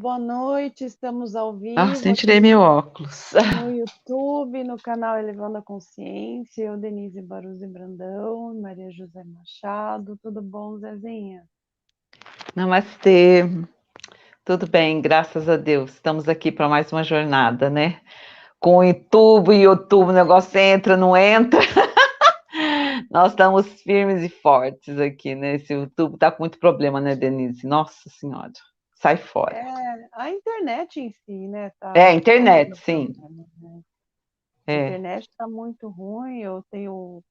boa noite. Estamos ao Nossa, vivo nem tirei aqui meu óculos. no YouTube, no canal Elevando a Consciência. Eu, Denise Baruzzi Brandão, Maria José Machado. Tudo bom, Zezinha? Namastê, tudo bem, graças a Deus. Estamos aqui para mais uma jornada, né? Com o YouTube, o negócio entra, não entra. Nós estamos firmes e fortes aqui, né? Esse YouTube tá com muito problema, né, Denise? Nossa Senhora, sai fora. A internet em si, né, É, tá internet, dando sim. problema, né? A É, internet está muito ruim.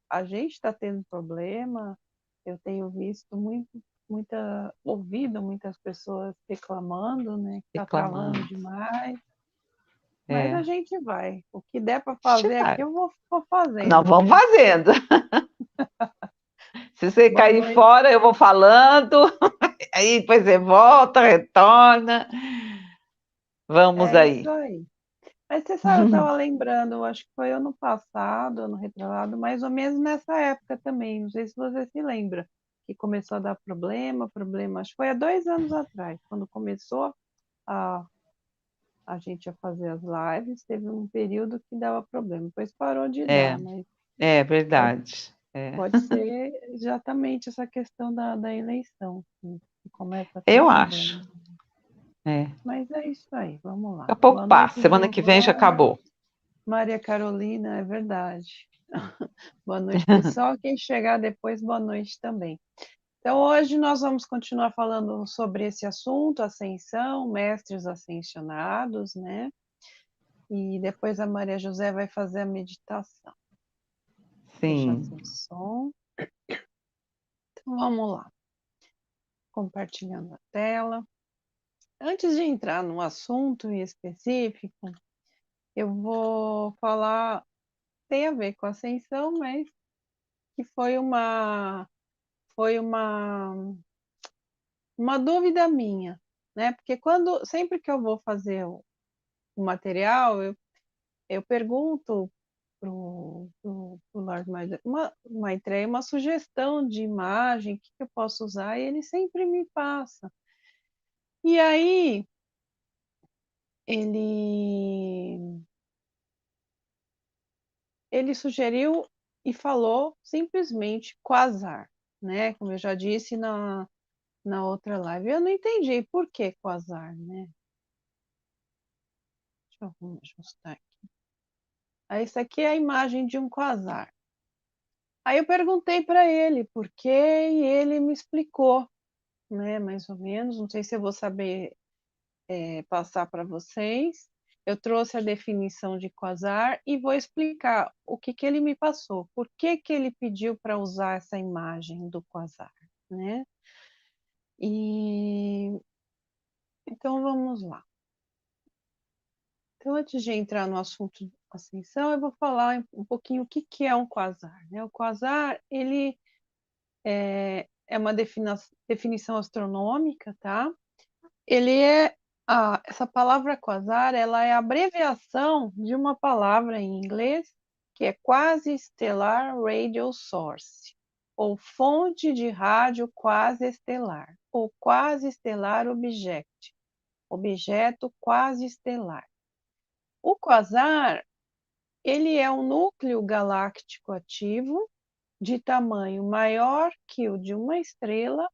A gente está tendo problema. Eu tenho visto ouvido muitas pessoas reclamando, né, que está travando reclamando. demais. Mas a É, gente vai. O que der para fazer aqui, eu vou nós fazendo, vamos né? fazendo. Se você Boa cair noite. fora, eu vou falando. Aí depois você volta, retorna. Vamos É isso aí. aí. Mas você sabe, eu estava lembrando, acho que foi ano passado, ano retrasado, mais ou menos nessa época também. Não sei se você se lembra, que começou a dar problema. Acho que foi há 2 anos atrás, quando começou a, a gente a fazer as lives, teve um período que dava problema. Depois parou de dar, É, mas é pode, verdade. É. pode ser exatamente essa questão da eleição, que começa a ter Eu problema. acho. É. Mas é isso aí, vamos Daqui lá. a pouco Boa noite, passa. Semana que vem já Giovana. acabou. Maria Carolina, é verdade. Boa noite, pessoal. Quem chegar depois, boa noite também. Então, hoje nós vamos continuar falando sobre esse assunto, ascensão, mestres ascensionados, né? E depois a Maria José vai fazer a meditação. Deixar Sim. sem som. Então, vamos lá. Compartilhando a tela. Antes de entrar no assunto em específico, eu vou falar, tem a ver com ascensão, mas que foi uma dúvida minha, né? Porque sempre que eu vou fazer o material, eu pergunto pro Lord Maitreya uma sugestão de imagem, o que eu posso usar, e ele sempre me passa. E aí, ele, ele sugeriu e falou simplesmente quasar, né? Como eu já disse na outra live. Eu não entendi por que quasar, né? Deixa eu ajustar aqui. Aí, isso aqui é a imagem de um quasar. Aí eu perguntei para ele por quê e ele me explicou, né, mais ou menos. Não sei se eu vou saber passar para vocês. Eu trouxe a definição de quasar e vou explicar o que ele me passou. Por que ele pediu para usar essa imagem do quasar, né? E então vamos lá. Então, antes de entrar no assunto ascensão, eu vou falar um pouquinho o que é um quasar, né? O quasar, ele é uma definição astronômica, tá? Essa palavra quasar, ela é a abreviação de uma palavra em inglês que é quasi-estelar radio source, ou fonte de rádio quasi-estelar, ou quasi-estelar object, objeto quasi-estelar. O quasar, ele é um núcleo galáctico ativo de tamanho maior que o de uma estrela,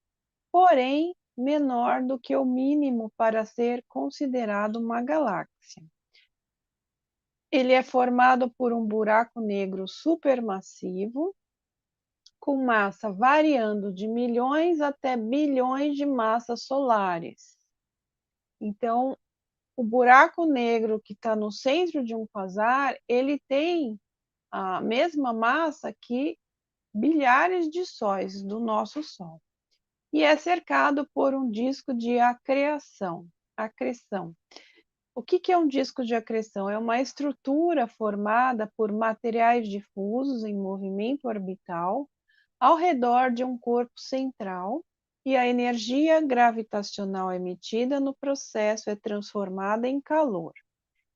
porém menor do que o mínimo para ser considerado uma galáxia. Ele é formado por um buraco negro supermassivo, com massa variando de milhões até bilhões de massas solares. Então, o buraco negro que está no centro de um quasar, ele tem a mesma massa que bilhares de sóis do nosso Sol. E é cercado por um disco de acreção. O que é um disco de acreção? É uma estrutura formada por materiais difusos em movimento orbital ao redor de um corpo central, e a energia gravitacional emitida no processo é transformada em calor,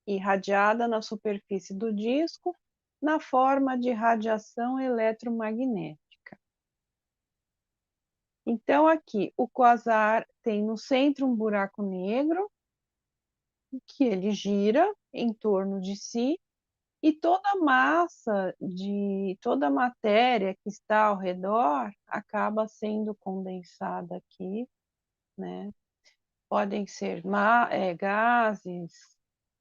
irradiada na superfície do disco na forma de radiação eletromagnética. Então, aqui, o quasar tem no centro um buraco negro que ele gira em torno de si e toda a massa toda a matéria que está ao redor acaba sendo condensada aqui, né? Podem ser gases,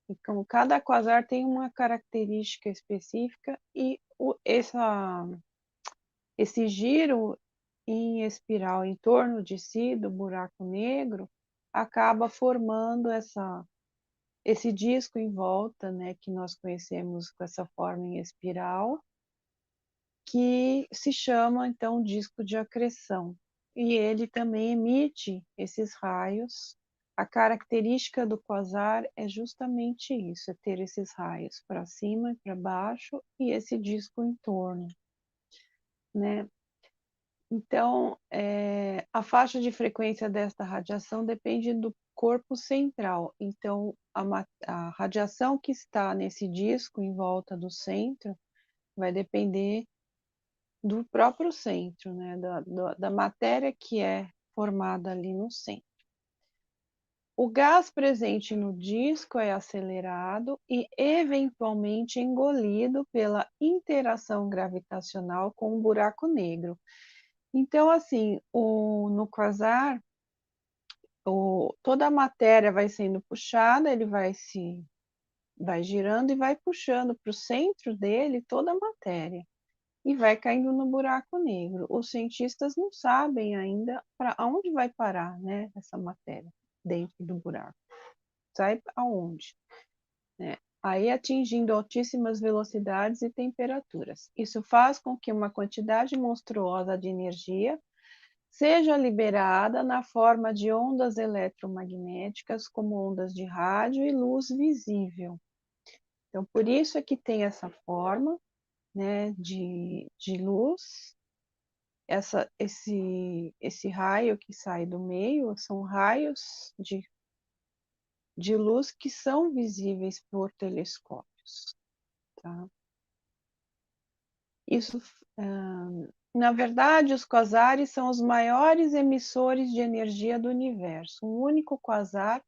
e como cada quasar tem uma característica específica e esse giro em espiral em torno de si, do buraco negro, acaba formando esse disco em volta, né, que nós conhecemos com essa forma em espiral, que se chama, então, disco de acreção. E ele também emite esses raios. A característica do quasar é justamente isso, é ter esses raios para cima e para baixo e esse disco em torno, né? Então, a faixa de frequência desta radiação depende do corpo central. Então, a radiação que está nesse disco em volta do centro vai depender do próprio centro, né? Da matéria que é formada ali no centro. O gás presente no disco é acelerado e eventualmente engolido pela interação gravitacional com o buraco negro. Então, assim, no quasar, toda a matéria vai sendo puxada, ele vai girando e vai puxando para o centro dele toda a matéria e vai caindo no buraco negro. Os cientistas não sabem ainda para onde vai parar, né, essa matéria dentro do buraco. Sai aonde, né? Aí atingindo altíssimas velocidades e temperaturas. Isso faz com que uma quantidade monstruosa de energia seja liberada na forma de ondas eletromagnéticas, como ondas de rádio e luz visível. Então, por isso é que tem essa forma, né, de luz, esse raio que sai do meio, são raios de luz que são visíveis por telescópios. Tá? Isso, na verdade, os quasares são os maiores emissores de energia do universo. Um único quasar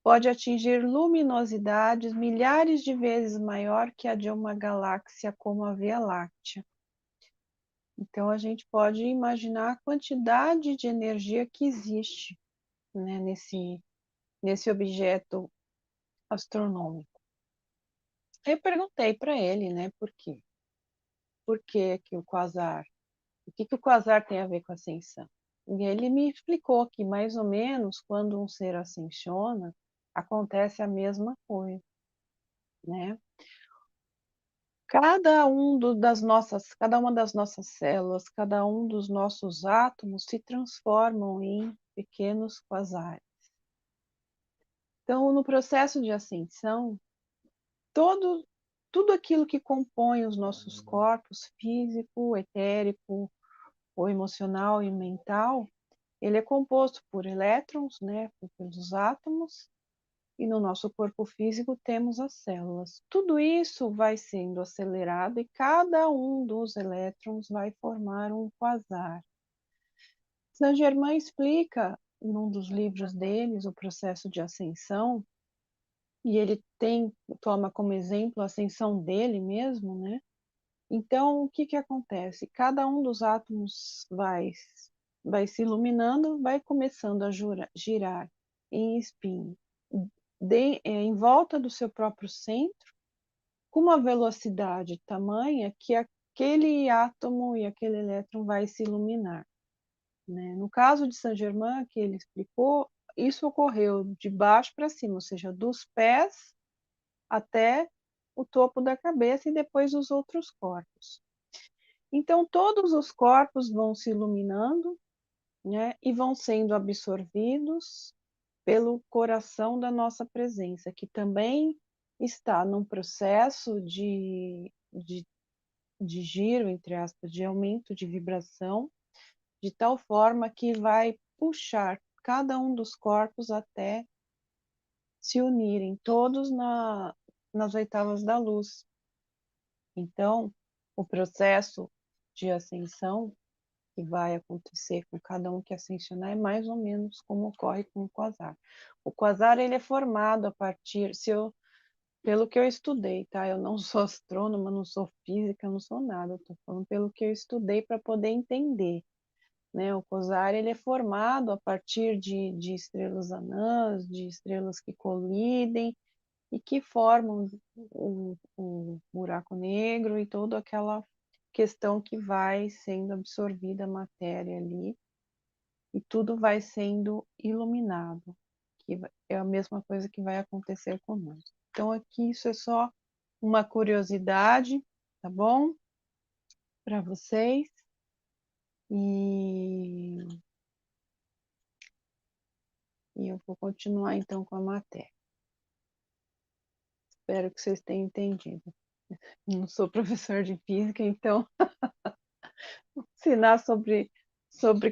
pode atingir luminosidades milhares de vezes maior que a de uma galáxia como a Via Láctea. Então, a gente pode imaginar a quantidade de energia que existe, né, nesse objeto astronômico. Eu perguntei para ele, né, por quê? Por que o quasar? O que o quasar tem a ver com a ascensão? E ele me explicou que, mais ou menos, quando um ser ascensiona, acontece a mesma coisa, né? Cada uma das nossas células, cada um dos nossos átomos se transformam em pequenos quasares. Então, no processo de ascensão, tudo aquilo que compõe os nossos corpos, físico, etérico, ou emocional e mental, ele é composto por elétrons, né, pelos átomos, e no nosso corpo físico temos as células. Tudo isso vai sendo acelerado e cada um dos elétrons vai formar um quasar. Saint-Germain explica, num dos livros deles, o processo de ascensão, e ele toma como exemplo a ascensão dele mesmo, né? Então, o que que acontece? Cada um dos átomos vai se iluminando, vai começando a girar em spin em volta do seu próprio centro, com uma velocidade tamanha que aquele átomo e aquele elétron vai se iluminar, né? No caso de Saint-Germain, que ele explicou, isso ocorreu de baixo para cima, ou seja, dos pés até o topo da cabeça e depois os outros corpos. Então, todos os corpos vão se iluminando, né, e vão sendo absorvidos pelo coração da nossa presença, que também está num processo de giro, entre aspas, de aumento de vibração, de tal forma que vai puxar cada um dos corpos até se unirem, todos nas oitavas da luz. Então, o processo de ascensão que vai acontecer com cada um que ascensionar é mais ou menos como ocorre com o quasar. O quasar ele é formado a partir, pelo que eu estudei, tá? Eu não sou astrônoma, não sou física, não sou nada. Estou falando pelo que eu estudei para poder entender, né? O quasar ele é formado a partir de estrelas anãs, de estrelas que colidem e que formam o buraco negro e toda aquela questão que vai sendo absorvida a matéria ali e tudo vai sendo iluminado, que é a mesma coisa que vai acontecer conosco. Então aqui isso é só uma curiosidade, tá bom? Para vocês. E eu vou continuar então com a matéria. Espero que vocês tenham entendido. Não sou professor de física, então ensinar sobre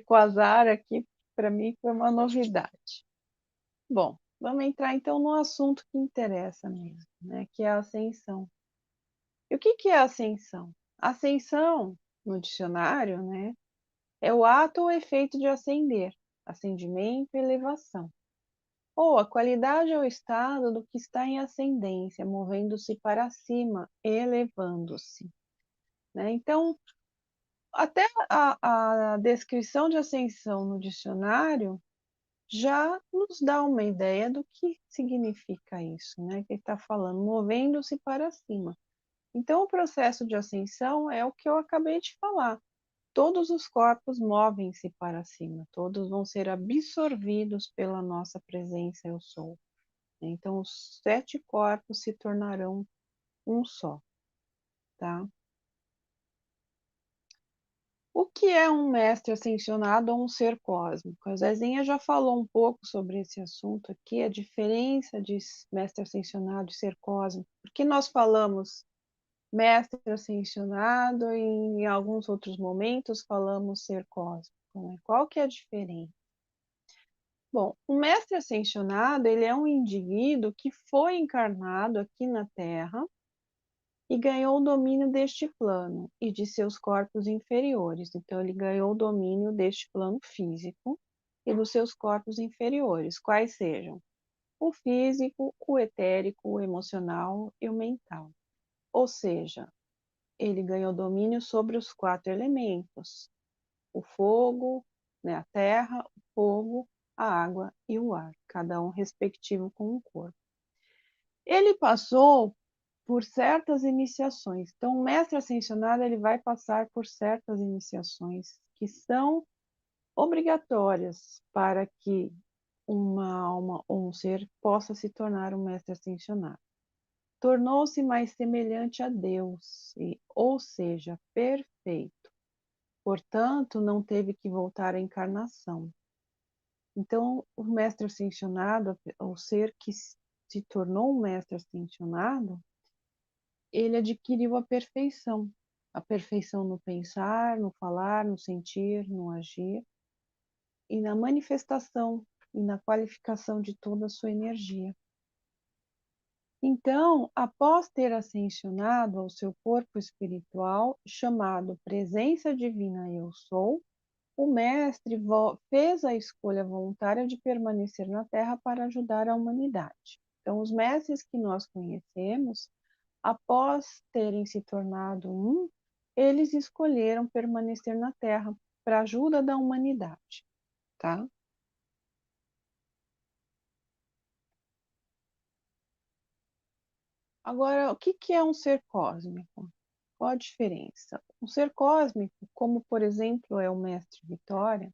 quasar aqui para mim foi uma novidade. Bom, vamos entrar então no assunto que interessa mesmo, né? Que é a ascensão. E o que é a ascensão? Ascensão, no dicionário, né, é o ato ou efeito de ascender, ascendimento, elevação, ou a qualidade ou estado do que está em ascendência, movendo-se para cima, elevando-se, né? Então, até a descrição de ascensão no dicionário já nos dá uma ideia do que significa isso, né? Que ele está falando, movendo-se para cima. Então, o processo de ascensão é o que eu acabei de falar. Todos os corpos movem-se para cima, todos vão ser absorvidos pela nossa presença, eu sou. Então, os 7 corpos se tornarão um só, tá? O que é um mestre ascensionado ou um ser cósmico? A Zezinha já falou um pouco sobre esse assunto aqui, a diferença de mestre ascensionado e ser cósmico. Por que nós falamos mestre ascensionado e em alguns outros momentos falamos ser cósmico, né? Qual que é a diferença? Bom, o mestre ascensionado, ele é um indivíduo que foi encarnado aqui na Terra e ganhou o domínio deste plano e de seus corpos inferiores. Então, ele ganhou o domínio deste plano físico e dos seus corpos inferiores, quais sejam o físico, o etérico, o emocional e o mental. Ou seja, ele ganhou domínio sobre os 4 elementos: o fogo, né, a terra, o fogo, a água e o ar, cada um respectivo com um corpo. Ele passou por certas iniciações. Então, o mestre ascensionado ele vai passar por certas iniciações que são obrigatórias para que uma alma ou um ser possa se tornar um mestre ascensionado. Tornou-se mais semelhante a Deus, ou seja, perfeito. Portanto, não teve que voltar à encarnação. Então, o mestre ascensionado, o ser que se tornou um mestre ascensionado, ele adquiriu a perfeição no pensar, no falar, no sentir, no agir e na manifestação e na qualificação de toda a sua energia. Então, após ter ascensionado ao seu corpo espiritual, chamado Presença Divina Eu Sou, o mestre fez a escolha voluntária de permanecer na Terra para ajudar a humanidade. Então, os mestres que nós conhecemos, após terem se tornado um, eles escolheram permanecer na Terra para a ajuda da humanidade, tá? Agora, o que é um ser cósmico? Qual a diferença? Um ser cósmico, como por exemplo é o Mestre Vitória,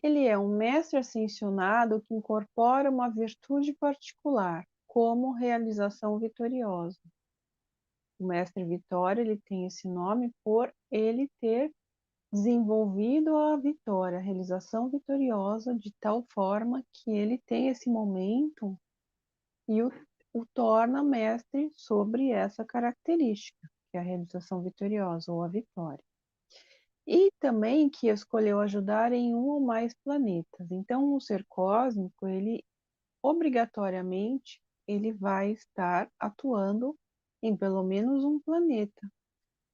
ele é um mestre ascensionado que incorpora uma virtude particular, como realização vitoriosa. O mestre Vitória, ele tem esse nome por ele ter desenvolvido a vitória, a realização vitoriosa, de tal forma que ele tem esse momento e o torna mestre sobre essa característica, que é a realização vitoriosa ou a vitória. E também que escolheu ajudar em um ou mais planetas. Então, o ser cósmico, ele obrigatoriamente ele vai estar atuando em pelo menos um planeta.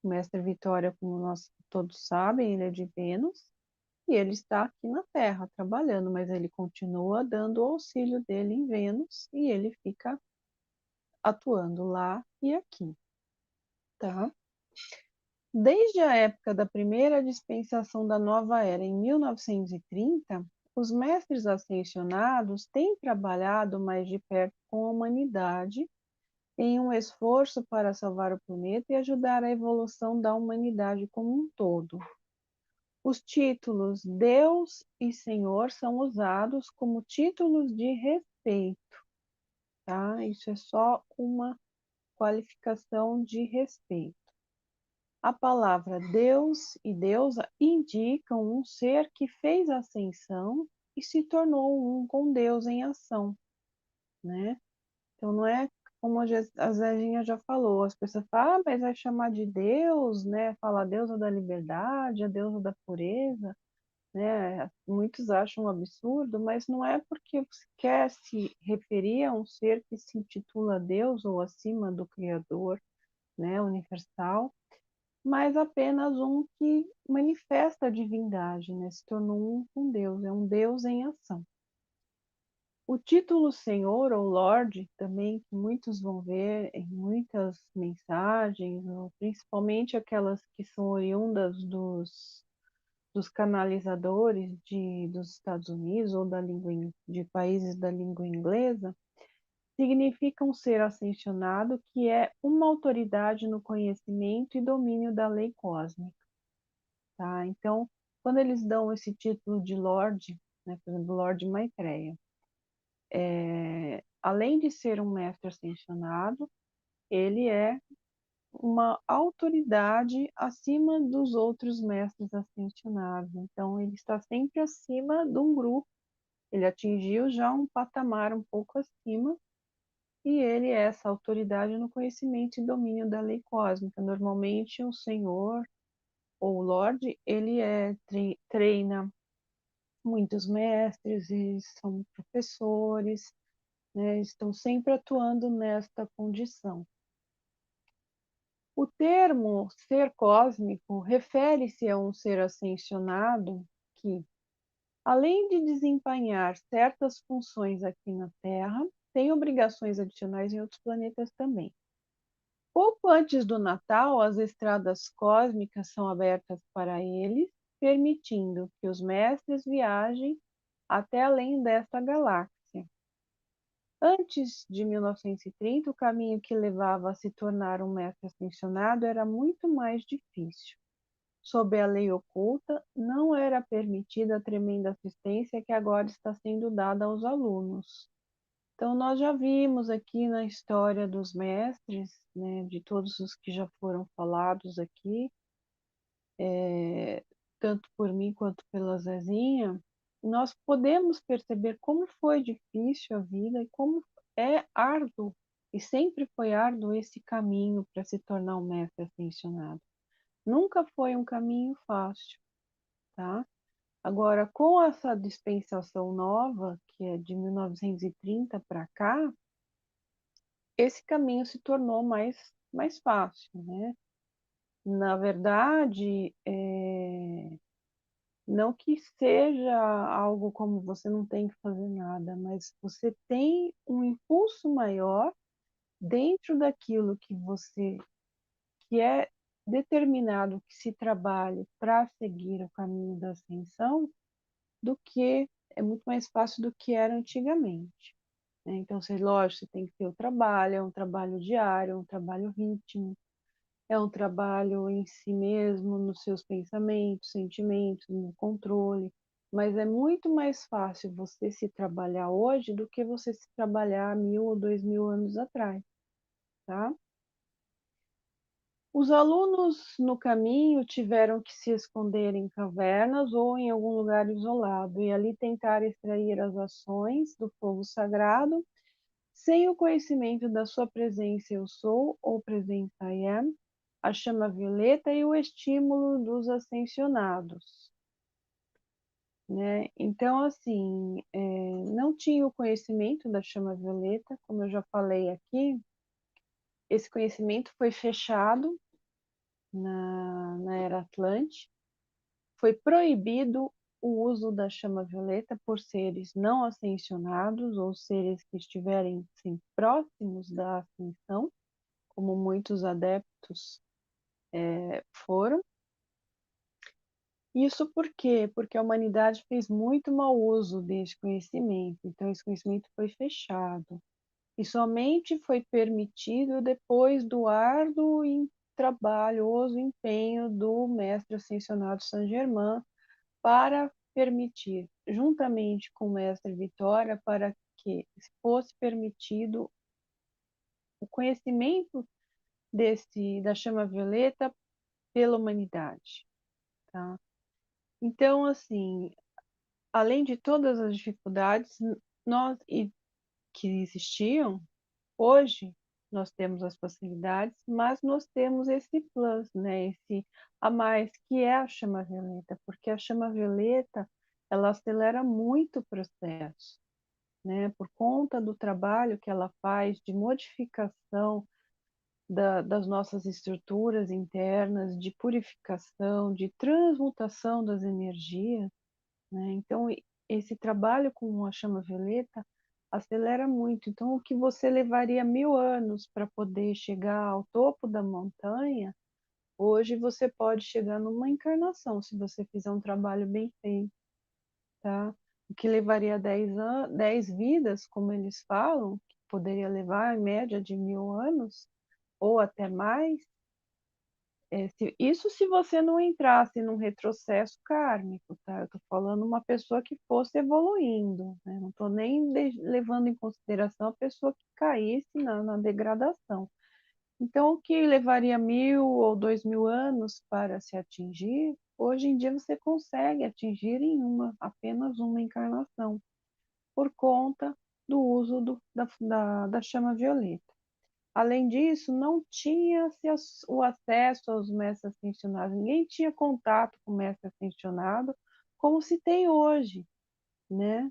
O mestre Vitória, como nós todos sabem, ele é de Vênus e ele está aqui na Terra trabalhando, mas ele continua dando o auxílio dele em Vênus e ele fica atuando lá e aqui, tá? Desde a época da primeira dispensação da Nova Era, em 1930, os mestres ascensionados têm trabalhado mais de perto com a humanidade em um esforço para salvar o planeta e ajudar a evolução da humanidade como um todo. Os títulos Deus e Senhor são usados como títulos de respeito, tá? Isso é só uma qualificação de respeito. A palavra Deus e deusa indicam um ser que fez ascensão e se tornou um com Deus em ação, né? Então não é como a Zezinha já falou, as pessoas falam, mas vai chamar de Deus, né? Fala a deusa da liberdade, a deusa da pureza, né? Muitos acham um absurdo, mas não é porque você quer se referir a um ser que se intitula Deus ou acima do Criador, né? Universal, mas apenas um que manifesta a divindade, né? Se tornou um com Deus, é um Deus em ação. O título Senhor ou Lorde, também, que muitos vão ver em muitas mensagens, principalmente aquelas que são oriundas dos canalizadores dos Estados Unidos ou de países da língua inglesa, significa um ser ascensionado que é uma autoridade no conhecimento e domínio da lei cósmica. Tá? Então, quando eles dão esse título de Lorde, né, por exemplo, Lorde Maitreya, além de ser um mestre ascensionado, ele é uma autoridade acima dos outros mestres ascensionados. Então, ele está sempre acima de um grupo. Ele atingiu já um patamar um pouco acima e ele é essa autoridade no conhecimento e domínio da lei cósmica. Normalmente, o Senhor ou o Lorde, ele treina muitos mestres e são professores, né, estão sempre atuando nesta condição. O termo ser cósmico refere-se a um ser ascensionado que, além de desempenhar certas funções aqui na Terra, tem obrigações adicionais em outros planetas também. Pouco antes do Natal, as estradas cósmicas são abertas para eles, permitindo que os mestres viajem até além desta galáxia. Antes de 1930, o caminho que levava a se tornar um mestre ascensionado era muito mais difícil. Sob a lei oculta, não era permitida a tremenda assistência que agora está sendo dada aos alunos. Então, nós já vimos aqui na história dos mestres, né, de todos os que já foram falados aqui, tanto por mim quanto pela Zezinha, nós podemos perceber como foi difícil a vida e como é árduo, e sempre foi árduo esse caminho para se tornar um mestre ascensionado. Nunca foi um caminho fácil, tá? Agora, com essa dispensação nova, que é de 1930 para cá, esse caminho se tornou mais fácil, né? Na verdade, não que seja algo como você não tem que fazer nada, mas você tem um impulso maior dentro daquilo que é determinado que se trabalhe para seguir o caminho da ascensão, do que é muito mais fácil do que era antigamente, né? Então, lógico, você tem que ter o trabalho, é um trabalho diário, é um trabalho ritmo, é um trabalho em si mesmo, nos seus pensamentos, sentimentos, no controle. Mas é muito mais fácil você se trabalhar hoje do que você se trabalhar 1000 ou 2000 anos atrás, tá? Os alunos no caminho tiveram que se esconder em cavernas ou em algum lugar isolado e ali tentar extrair as ações do fogo sagrado sem o conhecimento da sua presença eu sou ou presença I am, a chama violeta e o estímulo dos ascensionados, né? Então, assim, não tinha o conhecimento da chama violeta, como eu já falei aqui, esse conhecimento foi fechado, na Era Atlântica, foi proibido o uso da chama violeta por seres não ascensionados ou seres que estiverem assim, próximos da ascensão, como muitos adeptos foram. Isso por quê? Porque a humanidade fez muito mau uso desse conhecimento, então esse conhecimento foi fechado. E somente foi permitido depois do árduo e trabalhoso empenho do mestre ascensionado Saint Germain para permitir, juntamente com o mestre Vitória, para que fosse permitido o conhecimento da chama violeta pela humanidade, tá? Então, assim, além de todas as dificuldades nós, que existiam, hoje nós temos as facilidades, mas nós temos esse plus, né? Esse a mais, que é a chama violeta, porque a chama violeta ela acelera muito o processo, né? Por conta do trabalho que ela faz de modificação das nossas estruturas internas, de purificação, de transmutação das energias, né? Então, esse trabalho com a chama violeta acelera muito. Então, o que você levaria 1000 anos para poder chegar ao topo da montanha, hoje você pode chegar numa encarnação, se você fizer um trabalho bem feito, tá? O que levaria 10 vidas, como eles falam, que poderia levar em média de 1000 anos, ou até mais, isso se você não entrasse num retrocesso kármico, tá? Eu tô falando uma pessoa que fosse evoluindo, né? Não tô nem levando em consideração a pessoa que caísse na degradação. Então, o que levaria 1000 ou 2000 anos para se atingir, hoje em dia você consegue atingir em apenas uma encarnação, por conta do uso da chama violeta. Além disso, não tinha-se o acesso aos mestres ascensionados, ninguém tinha contato com o mestre ascensionado como se tem hoje, né?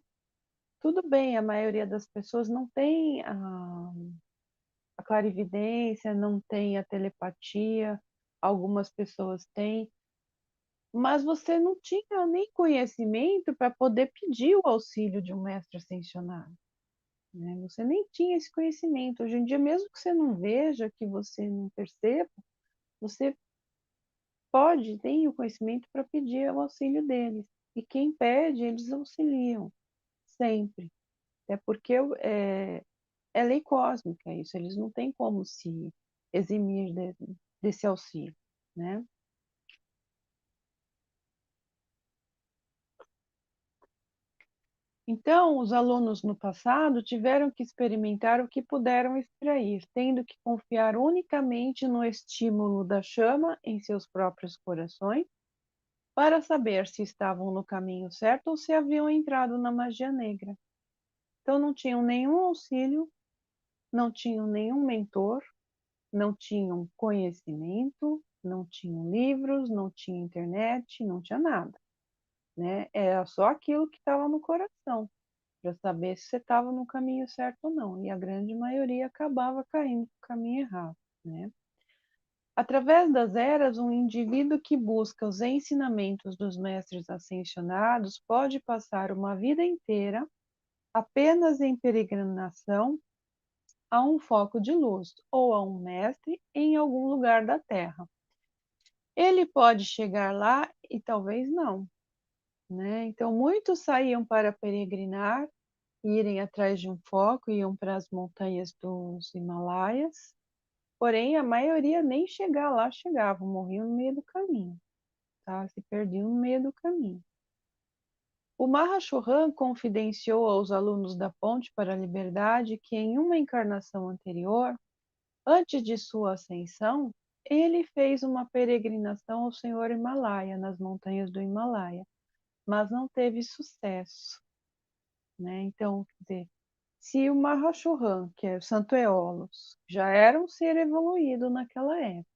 Tudo bem, a maioria das pessoas não tem a clarividência, não tem a telepatia, algumas pessoas têm, mas você não tinha nem conhecimento para poder pedir o auxílio de um mestre ascensionado, né? Você nem tinha esse conhecimento. Hoje em dia, mesmo que você não veja, que você não perceba, você tem o conhecimento para pedir o auxílio deles. E quem pede, eles auxiliam, sempre. Até porque é lei cósmica isso, eles não têm como se eximir desse auxílio, né? Então, os alunos no passado tiveram que experimentar o que puderam extrair, tendo que confiar unicamente no estímulo da chama em seus próprios corações, para saber se estavam no caminho certo ou se haviam entrado na magia negra. Então, não tinham nenhum auxílio, não tinham nenhum mentor, não tinham conhecimento, não tinham livros, não tinha internet, não tinha nada, né? Era só aquilo que estava no coração, para saber se você estava no caminho certo ou não. E a grande maioria acabava caindo no caminho errado, né? Através das eras, um indivíduo que busca os ensinamentos dos mestres ascensionados pode passar uma vida inteira apenas em peregrinação a um foco de luz ou a um mestre em algum lugar da Terra. Ele pode chegar lá e talvez não, né? Então, muitos saíam para peregrinar, irem atrás de um foco, iam para as montanhas dos Himalaias, porém a maioria nem chegar lá chegava, morriam no meio do caminho, tá? Se perdiam no meio do caminho. O Mahashohan confidenciou aos alunos da Ponte para a Liberdade que em uma encarnação anterior, antes de sua ascensão, ele fez uma peregrinação ao Senhor Himalaia, nas montanhas do Himalaia, mas não teve sucesso, né? Então, quer dizer, se o Mahashohan, que é o Santo Eolos, já era um ser evoluído naquela época,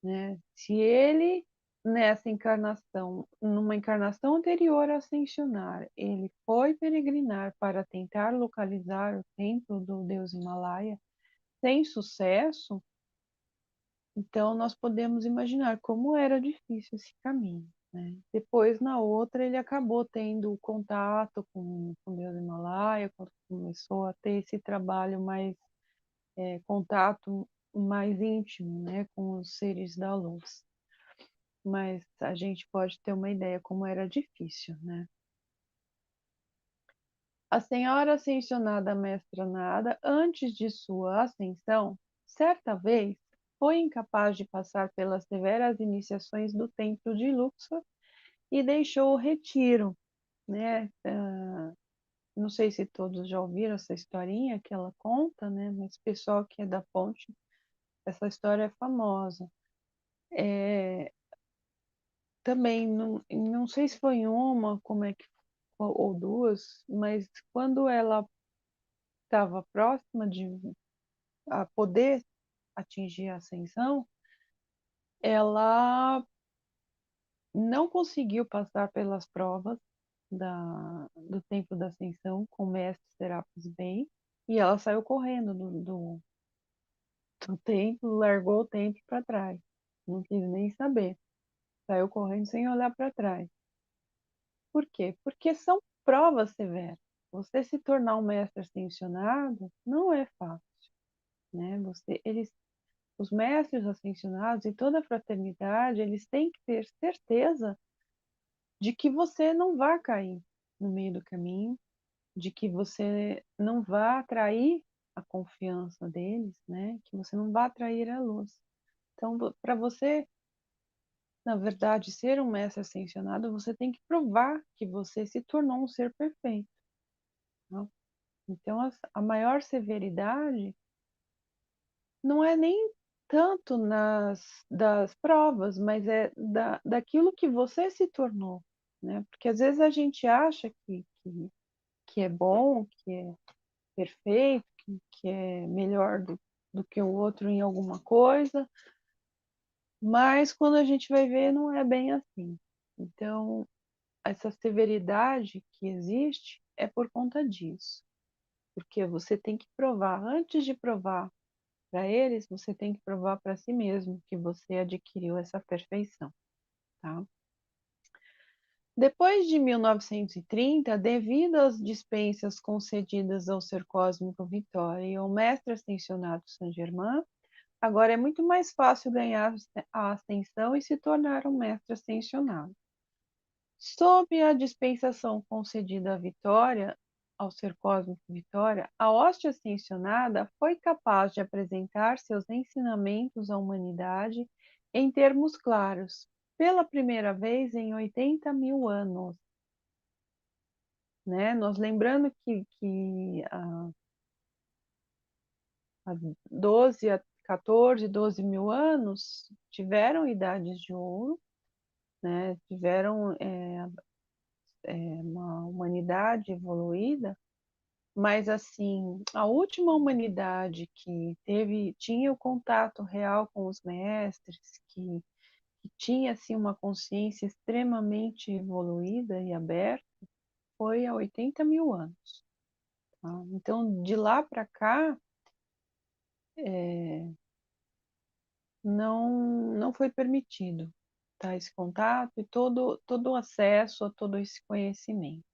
né? Se ele, nessa encarnação, numa encarnação anterior a ascensionar, ele foi peregrinar para tentar localizar o templo do deus Himalaia sem sucesso, Então, nós podemos imaginar como era difícil esse caminho, né? Depois, na outra, ele acabou tendo contato com Deus do Himalaia, quando começou a ter esse trabalho mais, contato mais íntimo, né, com os seres da luz. Mas a gente pode ter uma ideia como era difícil, né? A senhora ascensionada Mestra Nada, antes de sua ascensão, certa vez foi incapaz de passar pelas severas iniciações do templo de Luxor e deixou o retiro, né? Não sei se todos já ouviram essa historinha que ela conta, né? Mas o pessoal que é da ponte, essa história é famosa. Também, não sei se foi uma, como é que, ou duas, mas quando ela estava próxima de a poder atingir a ascensão, ela não conseguiu passar pelas provas do tempo da ascensão com o mestre Serapis Bey, e ela saiu correndo do templo, largou o templo para trás, não quis nem saber, saiu correndo sem olhar para trás. Por quê? Porque são provas severas. Você se tornar um mestre ascensionado não é fácil, né? Os mestres ascensionados e toda a fraternidade, eles têm que ter certeza de que você não vai cair no meio do caminho, de que você não vai atrair a confiança deles, né? Que você não vai atrair a luz. Então, para você, na verdade, ser um mestre ascensionado, você tem que provar que você se tornou um ser perfeito. Não? Então, a maior severidade não é nem tanto das provas, mas é daquilo que você se tornou, né? Porque às vezes a gente acha que é bom, que é perfeito, que é melhor do que o outro em alguma coisa, mas quando a gente vai ver, não é bem assim. Então, essa severidade que existe é por conta disso, porque você tem que provar, antes de provar para eles, você tem que provar para si mesmo que você adquiriu essa perfeição, tá? Depois de 1930, devido às dispensas concedidas ao Ser Cósmico Vitória e ao Mestre Ascensionado Saint-Germain, agora é muito mais fácil ganhar a ascensão e se tornar um Mestre Ascensionado. Sob a dispensação concedida à Vitória, ao Ser Cósmico Vitória, a hóstia ascensionada foi capaz de apresentar seus ensinamentos à humanidade em termos claros, pela primeira vez em 80 mil anos. Né? Nós lembrando que há 12 a 14, 12 mil anos tiveram idades de ouro, né? Tiveram uma humanidade evoluída, mas assim, a última humanidade que tinha o contato real com os mestres, que tinha assim uma consciência extremamente evoluída e aberta, foi há 80 mil anos. Tá? Então, de lá para cá, não foi permitido, tá, esse contato e todo o acesso a todo esse conhecimento.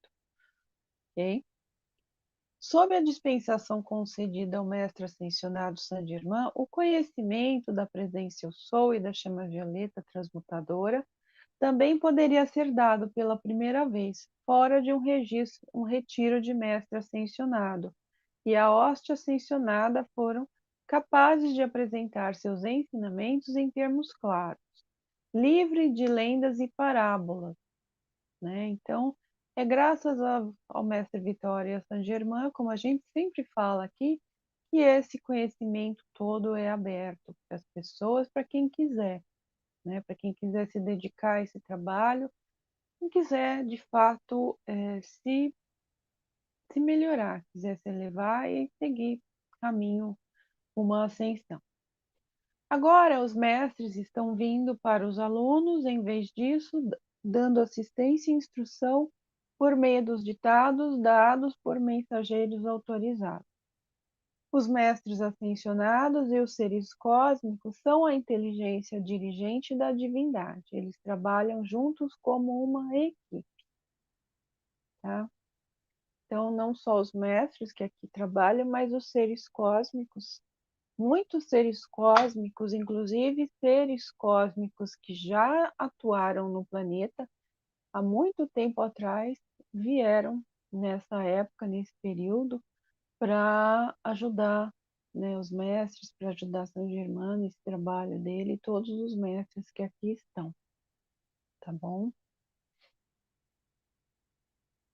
Ok? Sob a dispensação concedida ao mestre ascensionado Saint-Germain, o conhecimento da presença eu sou e da chama violeta transmutadora também poderia ser dado pela primeira vez, fora de um retiro de mestre ascensionado, e a hóstia ascensionada foram capazes de apresentar seus ensinamentos em termos claros, livre de lendas e parábolas, né? Então, é graças ao mestre Vitória Saint-Germain, como a gente sempre fala aqui, que esse conhecimento todo é aberto para as pessoas, para quem quiser, né? Para quem quiser se dedicar a esse trabalho, quem quiser, de fato, se melhorar, quiser se elevar e seguir caminho, uma ascensão. Agora, os mestres estão vindo para os alunos, em vez disso, dando assistência e instrução por meio dos ditados dados por mensageiros autorizados. Os mestres ascensionados e os seres cósmicos são a inteligência dirigente da divindade. Eles trabalham juntos como uma equipe, tá? Então, não só os mestres que aqui trabalham, mas os seres cósmicos. Muitos seres cósmicos, inclusive seres cósmicos que já atuaram no planeta há muito tempo atrás, vieram nessa época, nesse período, para ajudar, né, os mestres, para ajudar São Germano, nesse trabalho dele, e todos os mestres que aqui estão, tá bom?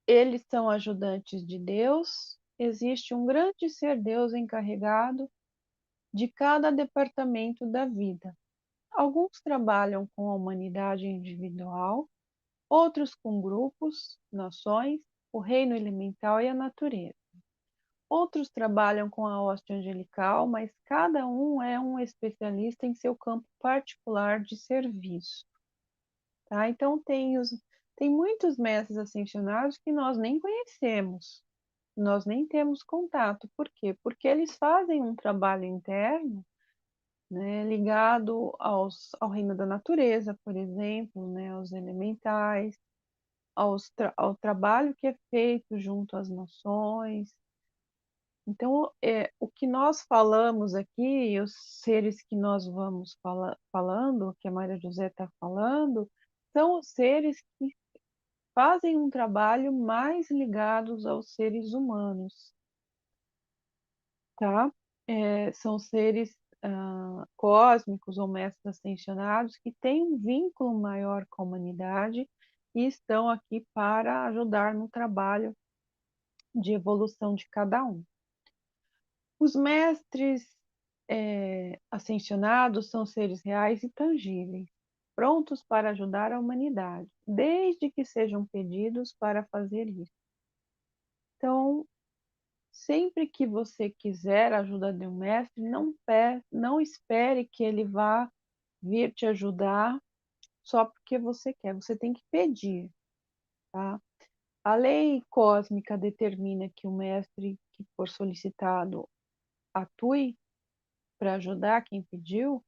Eles são ajudantes de Deus, existe um grande ser Deus encarregado de cada departamento da vida. Alguns trabalham com a humanidade individual, outros com grupos, nações, o reino elemental e a natureza. Outros trabalham com a hoste angelical, mas cada um é um especialista em seu campo particular de serviço. Tá? Então, tem muitos mestres ascensionados que nós nem conhecemos, nós nem temos contato. Por quê? Porque eles fazem um trabalho interno, né, ligado ao reino da natureza, por exemplo, né, aos elementais, ao trabalho que é feito junto às nações. Então, o que nós falamos aqui, os seres que nós vamos falando, que a Maria José está falando, são os seres que fazem um trabalho mais ligados aos seres humanos, tá? São seres cósmicos ou mestres ascensionados que têm um vínculo maior com a humanidade e estão aqui para ajudar no trabalho de evolução de cada um. Os mestres ascensionados são seres reais e tangíveis, prontos para ajudar a humanidade, desde que sejam pedidos para fazer isso. Então, sempre que você quiser a ajuda de um mestre, não espere que ele vá vir te ajudar só porque você quer. Você tem que pedir, tá? A lei cósmica determina que o mestre que for solicitado atue para ajudar quem pediu,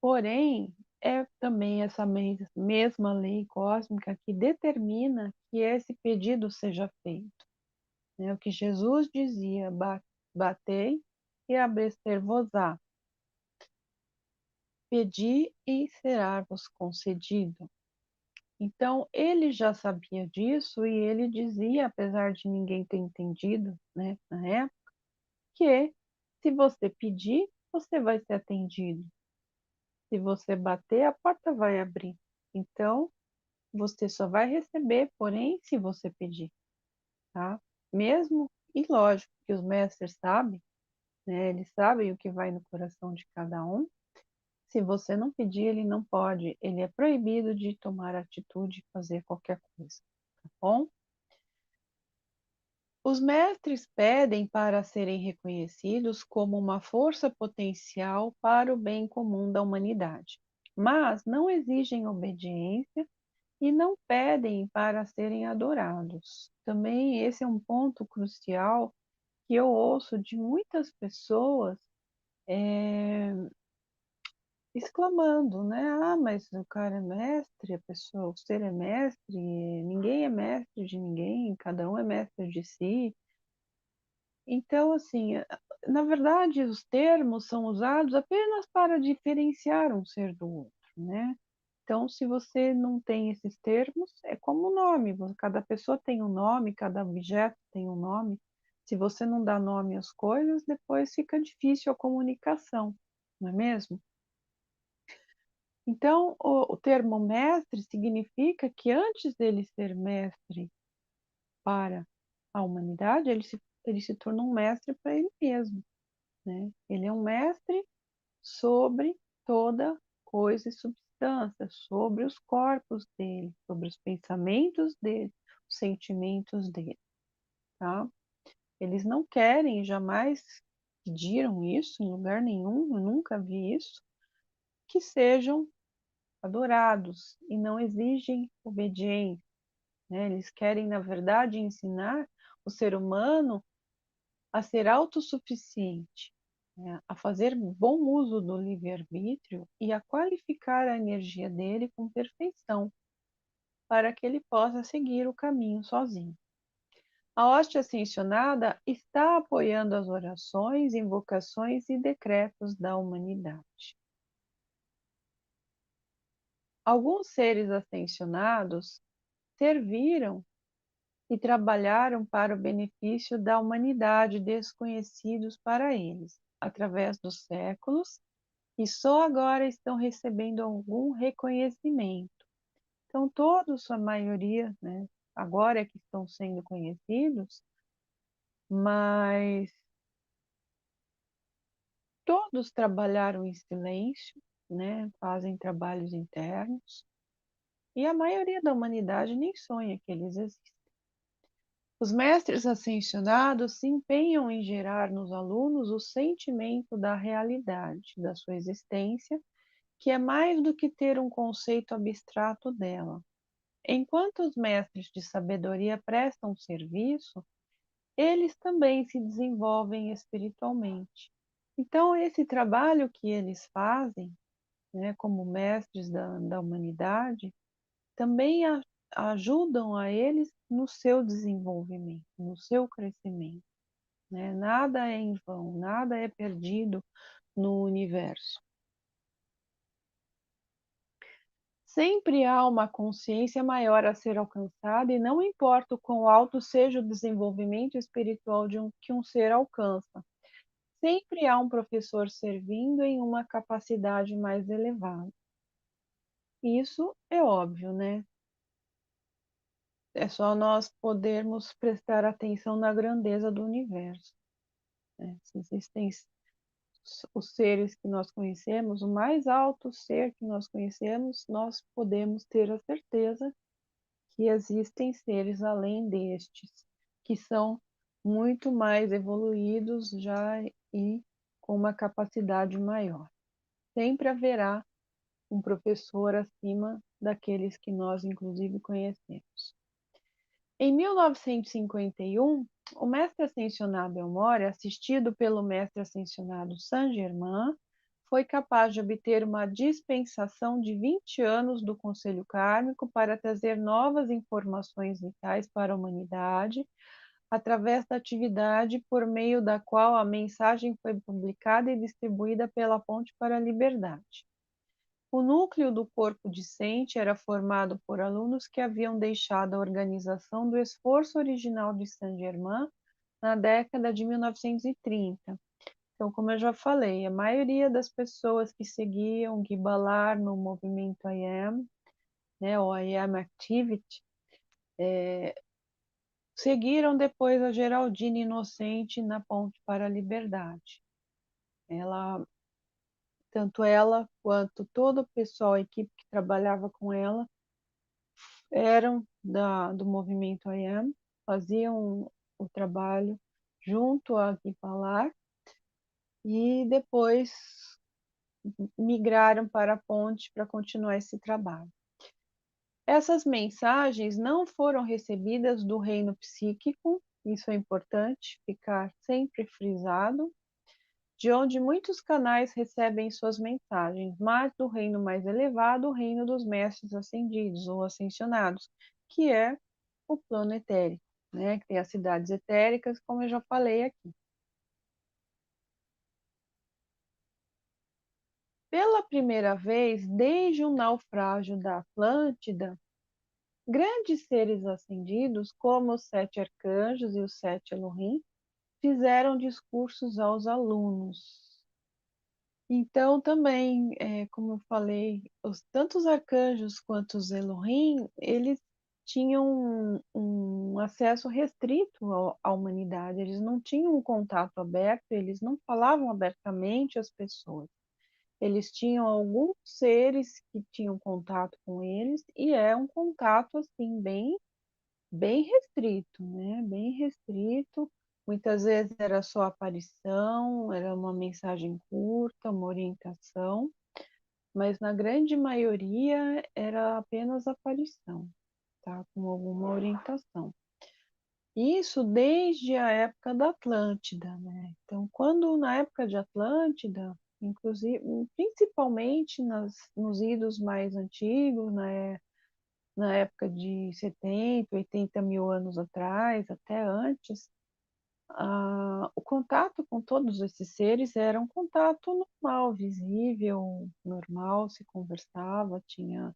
porém, é também essa mesma lei cósmica que determina que esse pedido seja feito. Né? O que Jesus dizia, batei e abrir-vos-á. Pedi e será-vos concedido. Então, ele já sabia disso e ele dizia, apesar de ninguém ter entendido, né, na época, que se você pedir, você vai ser atendido. Se você bater, a porta vai abrir. Então, você só vai receber, porém, se você pedir, tá? Mesmo, e lógico que os mestres sabem, né? Eles sabem o que vai no coração de cada um. Se você não pedir, ele não pode, ele é proibido de tomar atitude, fazer qualquer coisa, tá bom? Os mestres pedem para serem reconhecidos como uma força potencial para o bem comum da humanidade, mas não exigem obediência e não pedem para serem adorados. Também esse é um ponto crucial que eu ouço de muitas pessoas exclamando, né? Ah, mas o cara é mestre, a pessoa, o ser é mestre, ninguém é mestre de ninguém, cada um é mestre de si. Então, assim, na verdade, os termos são usados apenas para diferenciar um ser do outro, né? Então, se você não tem esses termos, é como o nome, cada pessoa tem um nome, cada objeto tem um nome. Se você não dá nome às coisas, depois fica difícil a comunicação, não é mesmo? Então, o termo mestre significa que antes dele ser mestre para a humanidade, ele se torna um mestre para ele mesmo, né? Ele é um mestre sobre toda coisa e substância, sobre os corpos dele, sobre os pensamentos dele, os sentimentos dele, tá? Eles não querem, jamais pediram isso em lugar nenhum, eu nunca vi isso, que sejam adorados e não exigem obediência, né? Eles querem, na verdade, ensinar o ser humano a ser autossuficiente, né, a fazer bom uso do livre-arbítrio e a qualificar a energia dele com perfeição, para que ele possa seguir o caminho sozinho. A hoste ascensionada está apoiando as orações, invocações e decretos da humanidade. Alguns seres ascensionados serviram e trabalharam para o benefício da humanidade desconhecidos para eles, através dos séculos, e só agora estão recebendo algum reconhecimento. Então, todos, a maioria, né, agora é que estão sendo conhecidos, mas todos trabalharam em silêncio, né, fazem trabalhos internos, e a maioria da humanidade nem sonha que eles existem. Os mestres ascensionados se empenham em gerar nos alunos o sentimento da realidade, da sua existência, que é mais do que ter um conceito abstrato dela. Enquanto os mestres de sabedoria prestam serviço, eles também se desenvolvem espiritualmente. Então, esse trabalho que eles fazem, né, como mestres da humanidade, também ajudam a eles no seu desenvolvimento, no seu crescimento, né? Nada é em vão, nada é perdido no universo. Sempre há uma consciência maior a ser alcançada e não importa o quão alto seja o desenvolvimento espiritual que um ser alcança, sempre há um professor servindo em uma capacidade mais elevada. Isso é óbvio, né? É só nós podermos prestar atenção na grandeza do universo, né? Se existem os seres que nós conhecemos, o mais alto ser que nós conhecemos, nós podemos ter a certeza que existem seres além destes, que são muito mais evoluídos já e com uma capacidade maior. Sempre haverá um professor acima daqueles que nós, inclusive, conhecemos. Em 1951, o mestre ascensionado Elmore, assistido pelo mestre ascensionado Saint-Germain, foi capaz de obter uma dispensação de 20 anos do Conselho Kármico para trazer novas informações vitais para a humanidade, através da atividade por meio da qual a mensagem foi publicada e distribuída pela Ponte para a Liberdade. O núcleo do corpo discente era formado por alunos que haviam deixado a organização do esforço original de Saint-Germain na década de 1930. Então, como eu já falei, a maioria das pessoas que seguiam Guy Ballard no movimento I Am, né, o I Am Activity, seguiram depois a Geraldine Inocente na Ponte para a Liberdade. Tanto ela quanto todo o pessoal, a equipe que trabalhava com ela, eram do movimento I Am, faziam o trabalho junto a Guy Ballard e depois migraram para a Ponte para continuar esse trabalho. Essas mensagens não foram recebidas do reino psíquico, isso é importante ficar sempre frisado, de onde muitos canais recebem suas mensagens, mas do reino mais elevado, o reino dos mestres ascendidos ou ascensionados, que é o plano etérico, né? Que tem as cidades etéricas, como eu já falei aqui. Pela primeira vez, desde o naufrágio da Atlântida, grandes seres ascendidos, como os 7 arcanjos e os 7 Elohim, fizeram discursos aos alunos. Então, também, como eu falei, tanto os arcanjos quanto os Elohim, eles tinham um acesso restrito à humanidade, eles não tinham um contato aberto, eles não falavam abertamente às pessoas. Eles tinham alguns seres que tinham contato com eles, e é um contato, assim, bem restrito, né? Bem restrito. Muitas vezes era só aparição, era uma mensagem curta, uma orientação, mas na grande maioria era apenas aparição, tá? Com alguma orientação. Isso desde a época da Atlântida, né? Então, quando na época de Atlântida, inclusive, principalmente nos idos mais antigos, né? Na época de 70, 80 mil anos atrás, até antes, o contato com todos esses seres era um contato normal, visível, normal, se conversava, tinha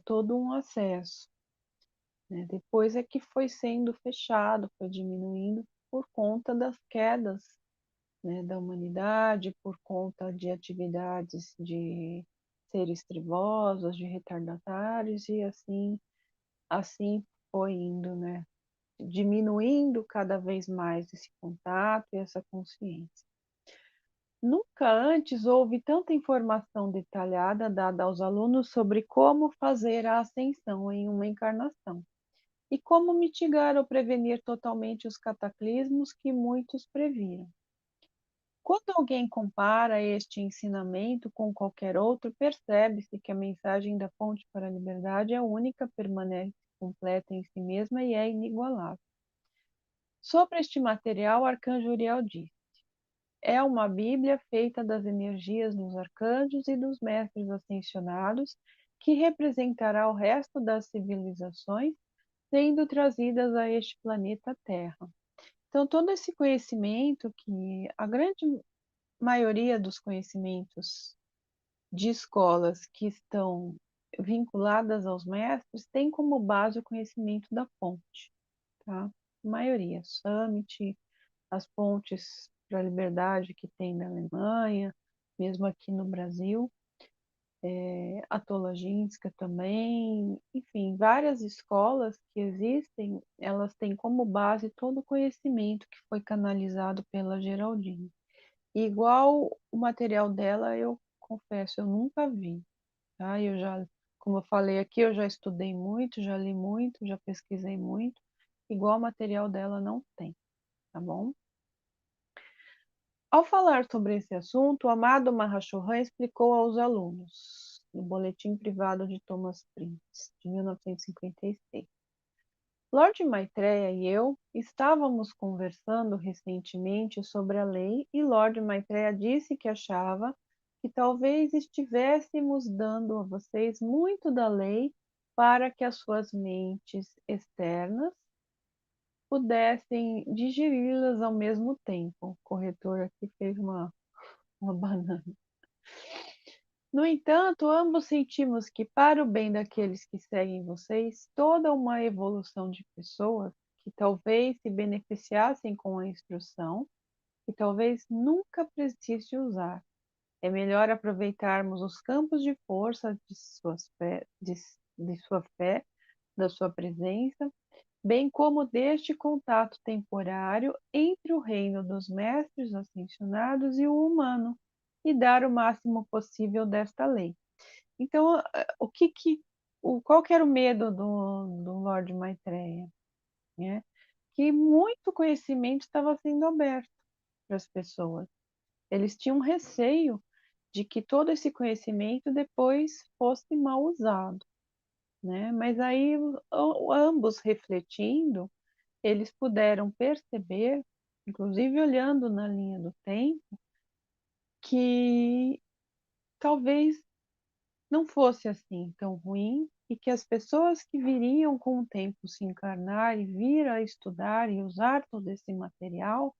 todo um acesso, né? Depois é que foi sendo fechado, foi diminuindo por conta das quedas, né, da humanidade, por conta de atividades de seres trevosos, de retardatários, e assim foi indo, né? Diminuindo cada vez mais esse contato e essa consciência. Nunca antes houve tanta informação detalhada dada aos alunos sobre como fazer a ascensão em uma encarnação e como mitigar ou prevenir totalmente os cataclismos que muitos previram. Quando alguém compara este ensinamento com qualquer outro, percebe-se que a mensagem da Fonte para a Liberdade é única, permanece completa em si mesma e é inigualável. Sobre este material, o arcanjo Uriel diz: é uma Bíblia feita das energias dos arcanjos e dos mestres ascensionados, que representará o resto das civilizações sendo trazidas a este planeta Terra. Então, todo esse conhecimento, que a grande maioria dos conhecimentos de escolas que estão vinculadas aos mestres, tem como base o conhecimento da fonte, tá? A maioria, Summit, as pontes para a liberdade que tem na Alemanha, mesmo aqui no Brasil, a Tolagínska também, enfim, várias escolas que existem, elas têm como base todo o conhecimento que foi canalizado pela Geraldine. E igual o material dela, eu confesso, eu nunca vi, tá? Como eu falei aqui, eu já estudei muito, já li muito, já pesquisei muito, igual o material dela não tem, tá bom? Ao falar sobre esse assunto, o amado Mahashohan explicou aos alunos, no Boletim Privado de Thomas Prince, de 1956. Lord Maitreya e eu estávamos conversando recentemente sobre a lei e Lord Maitreya disse que achava que talvez estivéssemos dando a vocês muito da lei para que as suas mentes externas pudessem digeri-las ao mesmo tempo. O corretor aqui fez uma banana. No entanto, ambos sentimos que, para o bem daqueles que seguem vocês, toda uma evolução de pessoas que talvez se beneficiassem com a instrução, que talvez nunca precise usar. É melhor aproveitarmos os campos de força de sua fé, da sua presença, bem como deste contato temporário entre o reino dos mestres ascensionados e o humano, e dar o máximo possível desta lei. Então, qual que era o medo do Lord Maitreya? Né? Que muito conhecimento estava sendo aberto para as pessoas. Eles tinham receio de que todo esse conhecimento depois fosse mal usado, né? Mas aí, ambos refletindo, eles puderam perceber, inclusive olhando na linha do tempo, que talvez não fosse assim tão ruim e que as pessoas que viriam com o tempo se encarnar e vir a estudar e usar todo esse material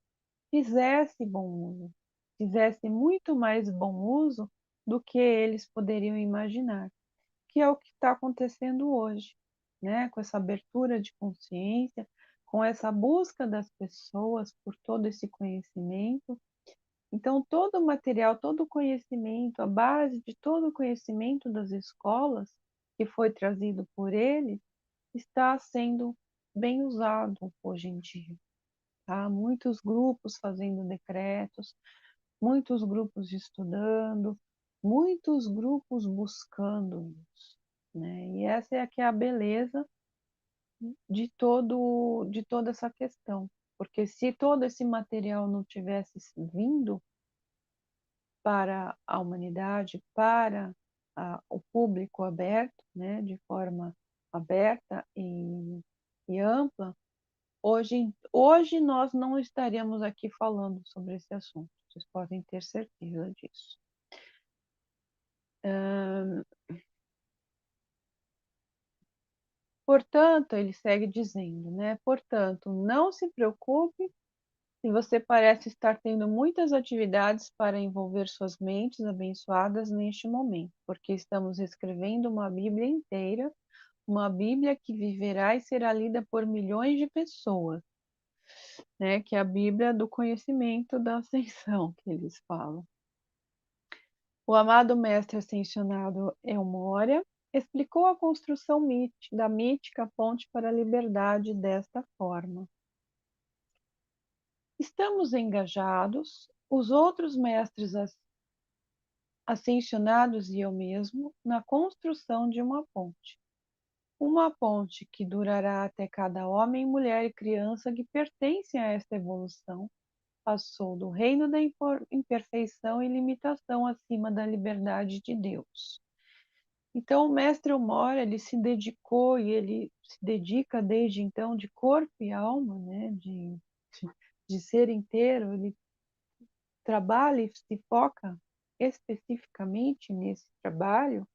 fizesse bom uso, fizesse muito mais bom uso do que eles poderiam imaginar, que é o que está acontecendo hoje, né? Com essa abertura de consciência, com essa busca das pessoas por todo esse conhecimento. Então, todo o material, todo o conhecimento, a base de todo o conhecimento das escolas que foi trazido por eles está sendo bem usado hoje em dia. Tá? Muitos grupos fazendo decretos, muitos grupos estudando, muitos grupos buscando isso, né? E essa é que é a beleza de toda essa questão, porque se todo esse material não tivesse vindo para a humanidade, para o público aberto, né, de forma aberta e ampla, Hoje nós não estaremos aqui falando sobre esse assunto, vocês podem ter certeza disso. Portanto, ele segue dizendo, né? Portanto, não se preocupe se você parece estar tendo muitas atividades para envolver suas mentes abençoadas neste momento, porque estamos escrevendo uma Bíblia inteira, uma Bíblia que viverá e será lida por milhões de pessoas, né? Que é a Bíblia do conhecimento da ascensão, que eles falam. O amado mestre ascensionado El Moria explicou a construção da mítica ponte para a liberdade desta forma. Estamos engajados, os outros mestres ascensionados e eu mesmo, na construção de uma ponte. Uma ponte que durará até cada homem, mulher e criança que pertencem a esta evolução passou do reino da imperfeição e limitação acima da liberdade de Deus. Então, o mestre Omora, ele se dedicou e ele se dedica desde então de corpo e alma, né, de ser inteiro, ele trabalha e se foca especificamente nesse trabalho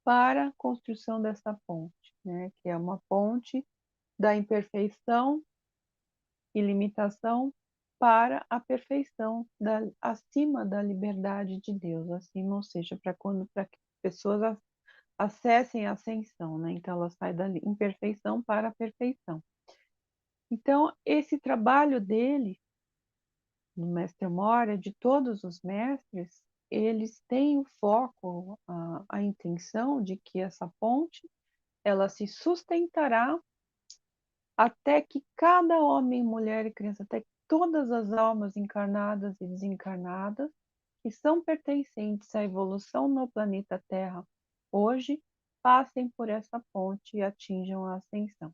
para a construção dessa ponte, né, que é uma ponte da imperfeição e limitação para a perfeição acima da liberdade de Deus, acima, ou seja, para que pessoas acessem a ascensão, né? Então ela sai da imperfeição para a perfeição. Então esse trabalho dele, do mestre Moria, de todos os mestres, eles têm o foco, a intenção de que essa ponte ela se sustentará até que cada homem, mulher e criança, até que todas as almas encarnadas e desencarnadas que são pertencentes à evolução no planeta Terra hoje passem por essa ponte e atinjam a ascensão.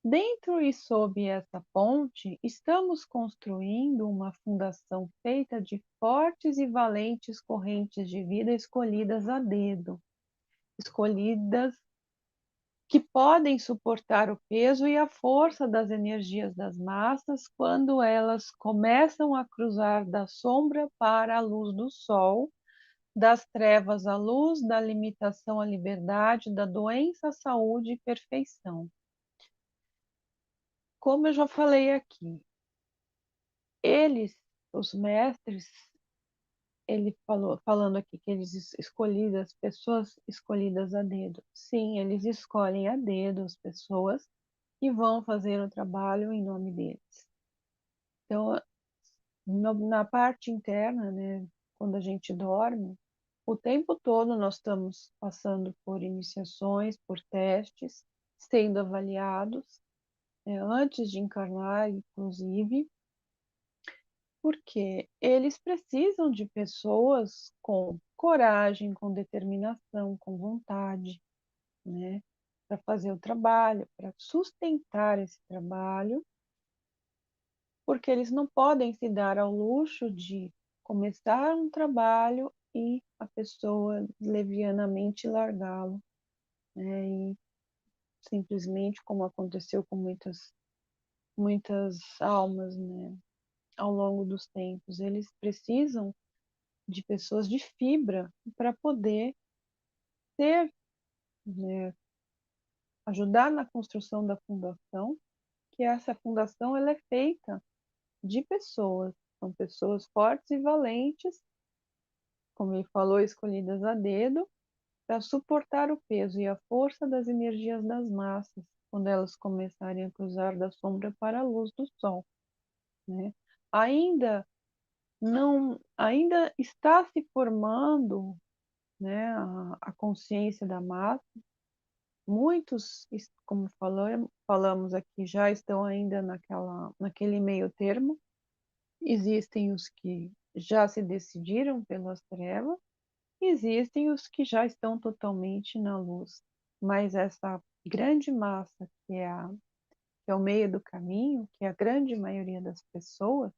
Dentro e sob essa ponte, estamos construindo uma fundação feita de fortes e valentes correntes de vida escolhidas a dedo, escolhidas que podem suportar o peso e a força das energias das massas quando elas começam a cruzar da sombra para a luz do sol, das trevas à luz, da limitação à liberdade, da doença à saúde e perfeição. Como eu já falei aqui, eles, os mestres, ele falando aqui que eles escolhidas, as pessoas escolhidas a dedo. Sim, eles escolhem a dedo as pessoas que vão fazer o trabalho em nome deles. Então, na parte interna, né, quando a gente dorme, o tempo todo nós estamos passando por iniciações, por testes, sendo avaliados, antes de encarnar, inclusive, porque eles precisam de pessoas com coragem, com determinação, com vontade, né, para fazer o trabalho, para sustentar esse trabalho, porque eles não podem se dar ao luxo de começar um trabalho e a pessoa levianamente largá-lo, né, e simplesmente como aconteceu com muitas almas, né, ao longo dos tempos, eles precisam de pessoas de fibra para poder ter, né, ajudar na construção da fundação, que essa fundação ela é feita de pessoas, são pessoas fortes e valentes, como ele falou, escolhidas a dedo, para suportar o peso e a força das energias das massas, quando elas começarem a cruzar da sombra para a luz do sol, né? Ainda ainda está se formando, né, a consciência da massa. Muitos, como falamos aqui, já estão ainda naquele meio termo. Existem os que já se decidiram pelas trevas, existem os que já estão totalmente na luz. Mas essa grande massa, que é o meio do caminho, que é a grande maioria das pessoas,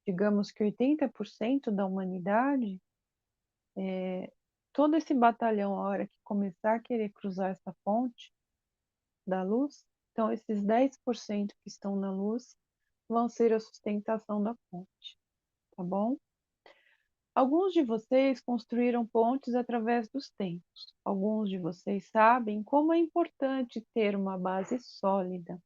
digamos que 80% da humanidade, todo esse batalhão, a hora que começar a querer cruzar essa ponte da luz, Então, esses 10% que estão na luz vão ser a sustentação da ponte, tá bom? Alguns de vocês construíram pontes através dos tempos. Alguns de vocês sabem como é importante ter uma base sólida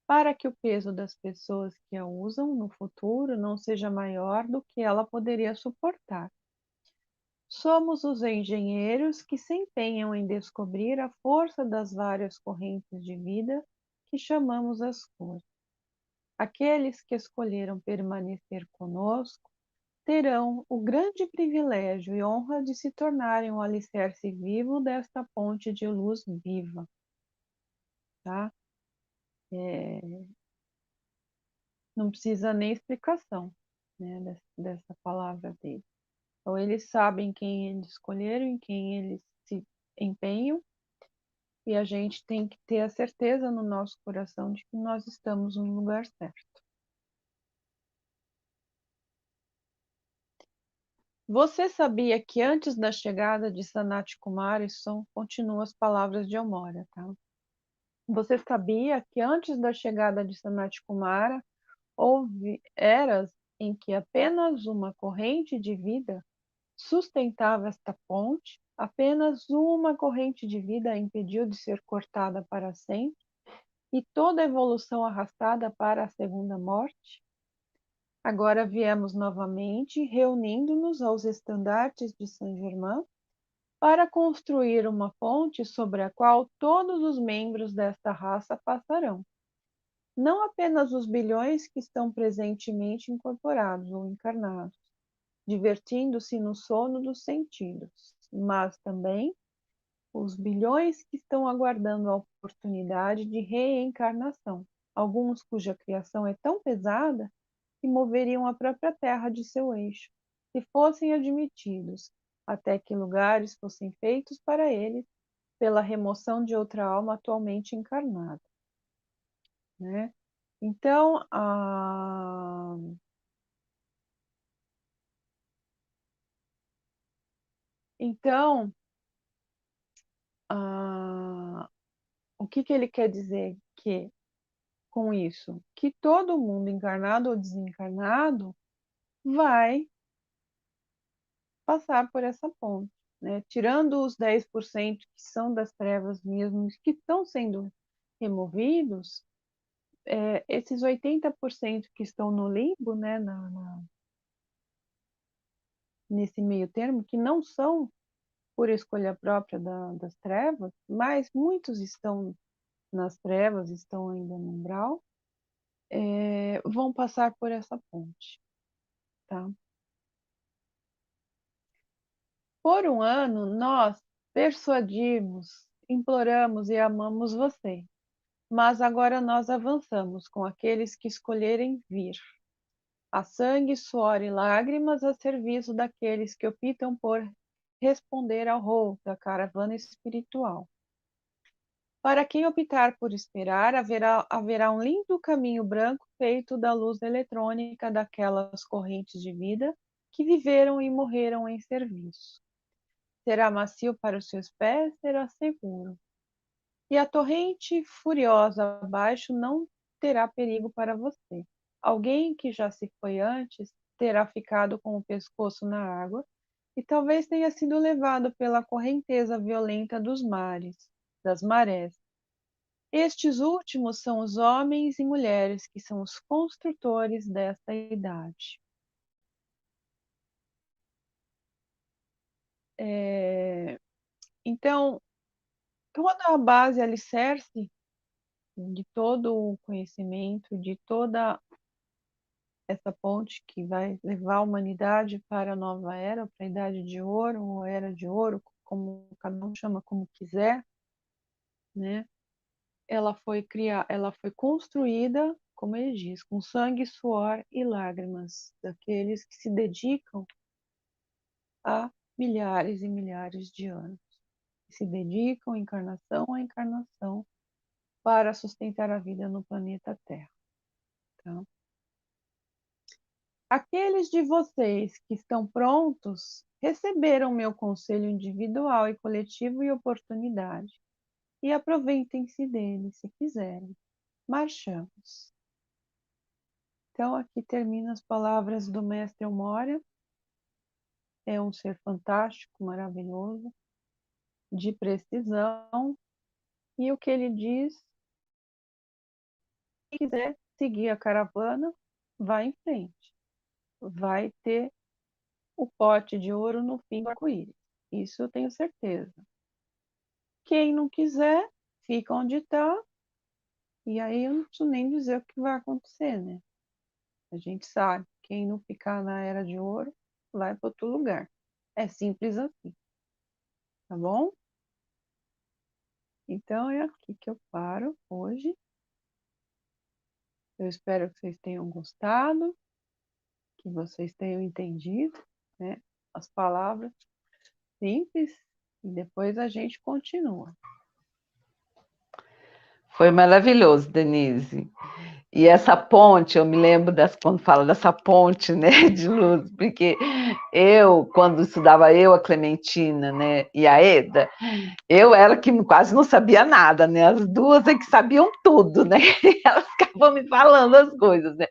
para que o peso das pessoas que a usam no futuro não seja maior do que ela poderia suportar. Somos os engenheiros que se empenham em descobrir a força das várias correntes de vida que chamamos as cores. Aqueles que escolheram permanecer conosco terão o grande privilégio e honra de se tornarem um alicerce vivo desta ponte de luz viva, tá? Não precisa nem explicação, né, dessa palavra dele. Então, eles sabem quem eles escolheram, em quem eles se empenham, e a gente tem que ter a certeza no nosso coração de que nós estamos no lugar certo. Você sabia que antes da chegada de Sanat Kumara, isso continua as palavras de Amora, tá? Você sabia que antes da chegada de Sanat Kumara, houve eras em que apenas uma corrente de vida sustentava esta ponte, apenas uma corrente de vida a impediu de ser cortada para sempre, e toda a evolução arrastada para a segunda morte? Agora viemos novamente, reunindo-nos aos estandartes de Saint-Germain, para construir uma ponte sobre a qual todos os membros desta raça passarão. Não apenas os bilhões que estão presentemente incorporados ou encarnados, divertindo-se no sono dos sentidos, mas também os bilhões que estão aguardando a oportunidade de reencarnação, alguns cuja criação é tão pesada que moveriam a própria Terra de seu eixo, se fossem admitidos, até que lugares fossem feitos para eles pela remoção de outra alma atualmente encarnada, né? Então, então o que que ele quer dizer com isso? Que todo mundo, encarnado ou desencarnado, vai passar por essa ponte, né? Tirando os 10% que são das trevas mesmo, que estão sendo removidos, esses 80% que estão no limbo, né, nesse meio termo, que não são por escolha própria das trevas, mas muitos estão nas trevas, estão ainda no umbral, vão passar por essa ponte, tá? Por um ano, nós persuadimos, imploramos e amamos você, mas agora nós avançamos com aqueles que escolherem vir, a sangue, suor e lágrimas a serviço daqueles que optam por responder ao rol da caravana espiritual. Para quem optar por esperar, haverá um lindo caminho branco feito da luz eletrônica daquelas correntes de vida que viveram e morreram em serviço. Será macio para os seus pés, será seguro. E a torrente furiosa abaixo não terá perigo para você. Alguém que já se foi antes terá ficado com o pescoço na água e talvez tenha sido levado pela correnteza violenta dos mares, das marés. Estes últimos são os homens e mulheres que são os construtores desta idade. Então, toda a base alicerce de todo o conhecimento, de toda essa ponte que vai levar a humanidade para a nova era, para a idade de ouro, ou era de ouro, como cada um chama como quiser, né? Ela foi construída, como ele diz, com sangue, suor e lágrimas daqueles que se dedicam há milhares e milhares de anos, que se dedicam encarnação a encarnação para sustentar a vida no planeta Terra. Tá? Aqueles de vocês que estão prontos receberam meu conselho individual e coletivo e oportunidade. e aproveitem-se dele, se quiserem. Marchamos. Então, aqui termina as palavras do mestre Moria. É um ser fantástico, maravilhoso, de precisão. E o que ele diz, se quiser seguir a caravana, vá em frente. Vai ter o pote de ouro no fim do arco-íris. Isso eu tenho certeza. Quem não quiser, fica onde está. E aí eu não preciso nem dizer o que vai acontecer, né? A gente sabe, quem não ficar na era de ouro, vai para outro lugar. É simples assim, tá bom? Então é aqui que eu paro hoje. Eu espero que vocês tenham gostado, que vocês tenham entendido, né, as palavras simples, e depois a gente continua. Foi maravilhoso, Denise. E essa ponte, eu me lembro quando fala dessa ponte, né, de luz, porque quando estudava a Clementina, né, e a Eda, eu era que quase não sabia nada, né, as duas é que sabiam tudo, né, elas ficavam me falando as coisas, né.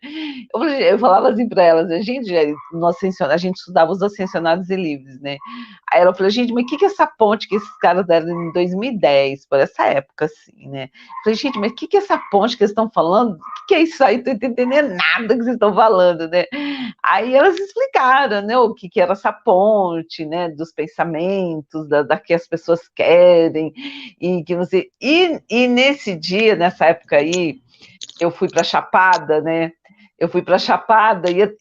Eu falava assim para elas, gente, a gente estudava os Ascensionados e Livres, né, aí ela falou, gente, mas o que é essa ponte que esses caras deram em 2010, por essa época, assim, né, eu falei, gente, mas o que é essa ponte que eles estão falando? O que é isso aí? Não estou entendendo nada que vocês estão falando, né? Aí elas explicaram, né, o que era essa ponte, né, dos pensamentos, da que as pessoas querem, e que você. E nesse dia, nessa época aí, eu fui para Chapada, né? Eu fui para Chapada e a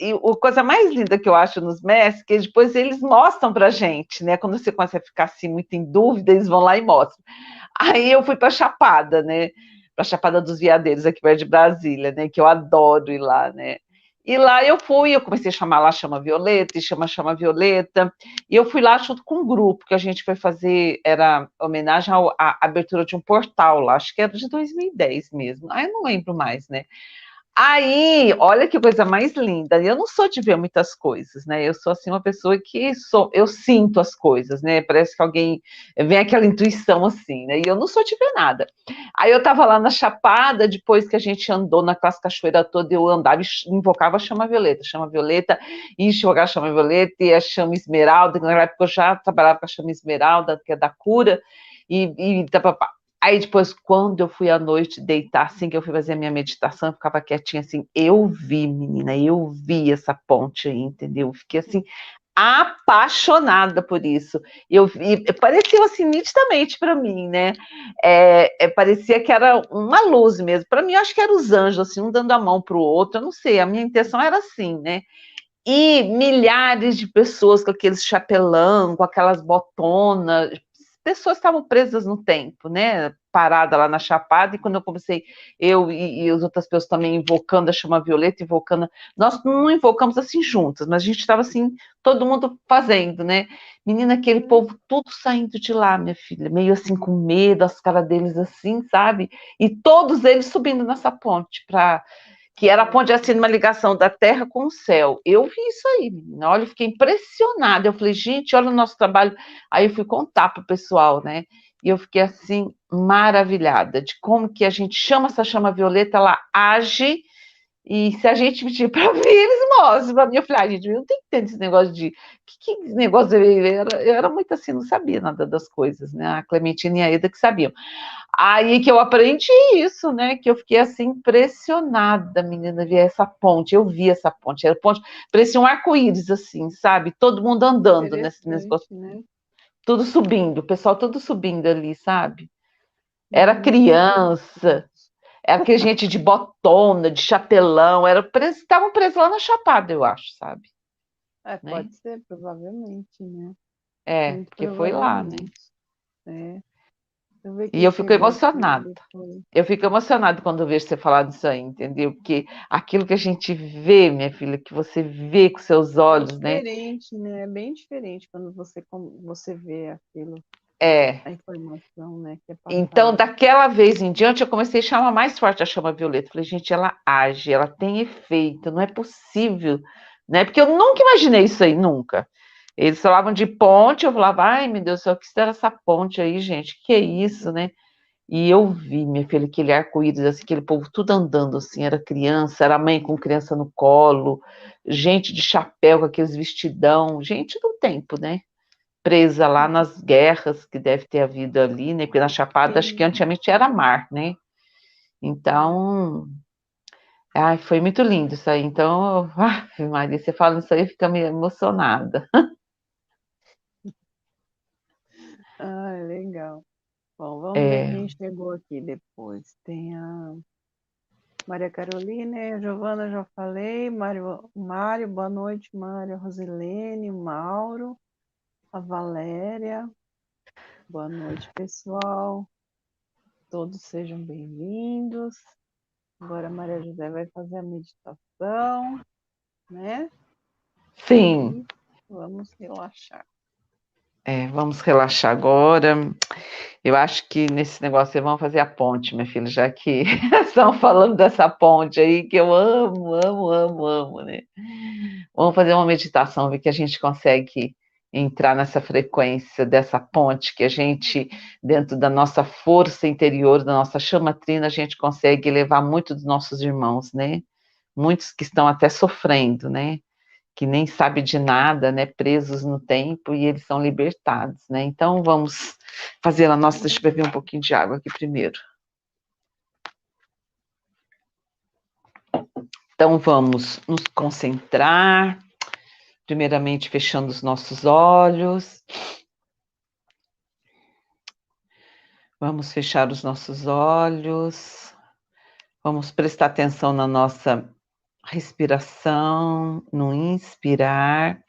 coisa mais linda que eu acho nos mestres, que depois eles mostram para gente, né? Quando você começa a ficar assim muito em dúvida, eles vão lá e mostram. Aí eu fui para Chapada, né? Para Chapada dos Veadeiros, aqui perto de Brasília, né? Que eu adoro ir lá, né? E lá eu comecei a chamar lá Chama Violeta, e Chama Violeta, e eu fui lá junto com um grupo que a gente foi fazer, era homenagem à abertura de um portal lá, acho que era de 2010 mesmo, aí eu não lembro mais, né? Aí, olha que coisa mais linda. Eu não sou de ver muitas coisas, né? Eu sou assim uma pessoa que eu sinto as coisas, né? Parece que alguém vem aquela intuição assim, né? E eu não sou de ver nada. Aí eu tava lá na Chapada, depois que a gente andou naquelas cachoeiras todas, eu andava e invocava a chama violeta, e invocava a chama violeta e a chama esmeralda, que na época eu já trabalhava com a chama esmeralda, que é da cura, e Aí depois, quando eu fui à noite deitar, assim, que eu fui fazer a minha meditação, eu ficava quietinha assim, eu vi, menina, eu vi essa ponte aí, entendeu? Eu fiquei assim, apaixonada por isso. E pareceu assim, nitidamente para mim, né? Parecia que era uma luz mesmo. Para mim, eu acho que eram os anjos, assim, um dando a mão para o outro, eu não sei, a minha intenção era assim, né? E milhares de pessoas com aqueles chapelão, com aquelas botonas, pessoas estavam presas no tempo, né? Parada lá na Chapada, e quando eu comecei, e as outras pessoas também invocando a chama violeta, invocando. Nós não invocamos assim juntas, mas a gente estava assim, todo mundo fazendo, né? Menina, aquele povo tudo saindo de lá, minha filha, meio assim com medo, as caras deles assim, sabe? E todos eles subindo nessa ponte para que era a ponte assim, uma ligação da terra com o céu. Eu vi isso aí, menina. Olha, eu fiquei impressionada. Eu falei, gente, olha o nosso trabalho. Aí eu fui contar para o pessoal, né? E eu fiquei assim, maravilhada de como que a gente chama essa chama violeta, ela age, e se a gente pedir para ver, eles mostram para mim. Eu falei, gente, eu não tenho que ter esse negócio de. Que negócio eu era muito assim, não sabia nada das coisas, né? A Clementina e a Eda que sabiam. Aí que eu aprendi isso, né? Que eu fiquei assim impressionada, menina, ver essa ponte. Eu vi essa ponte, era ponte, parecia um arco-íris, assim, sabe? Todo mundo andando nesse né? tudo subindo, o pessoal todo subindo ali, sabe? Era Muito criança, era aquele gente de botona, de chapelão, estavam presos lá na Chapada, eu acho, sabe? Né? Pode ser, provavelmente, né? Muito Porque foi lá, né? provavelmente. É. Deixa eu ver E quem eu fico chegou aqui emocionada. depois. Eu fico emocionada quando eu vejo você falar disso aí, entendeu? Porque aquilo que a gente vê, minha filha, que você vê com seus É olhos, né? diferente, né? É bem diferente quando você vê aquilo, É. a informação, né, que é Então, passada. daquela vez em diante, eu comecei a chamar mais forte a chama violeta. Falei, gente, ela age, ela tem efeito, não é possível, né? Porque eu nunca imaginei isso aí, nunca. Eles falavam de ponte, eu falava, ai, meu Deus do céu, o que será essa ponte aí, gente? Que é isso, né? E eu vi, minha filha, aquele arco-íris, assim, aquele povo tudo andando, assim, era criança, era mãe com criança no colo, gente de chapéu com aqueles vestidão, gente do tempo, né? Presa lá nas guerras que deve ter havido ali, né? Porque na Chapada, acho que Sim. antigamente era mar, né? Então, ai, foi muito lindo isso aí. Então, Maria, você fala isso aí, fica meio emocionada. Ah, legal. Bom, vamos ver É, quem chegou aqui depois. Tem a Maria Carolina, a Giovana, já falei. Mário, boa noite, Mário. Rosilene, Mauro, a Valéria. Boa noite, pessoal. Todos sejam bem-vindos. Agora a Maria José vai fazer a meditação, né? sim, E vamos relaxar. vamos relaxar agora. Eu acho que nesse negócio vamos fazer a ponte, minha filha, já que estão falando dessa ponte aí que eu amo, amo, amo, amo, né? Vamos fazer uma meditação, ver que a gente consegue entrar nessa frequência dessa ponte que a gente, dentro da nossa força interior, da nossa chama trina, a gente consegue levar muito dos nossos irmãos, né? Muitos que estão até sofrendo, né? Que nem sabe de nada, né? Presos no tempo e eles são libertados, né? Então vamos fazer a nossa. Deixa eu beber um pouquinho de água aqui primeiro. Então vamos nos concentrar, primeiramente fechando os nossos olhos. Vamos fechar os nossos olhos. Vamos prestar atenção na nossa respiração, no inspirar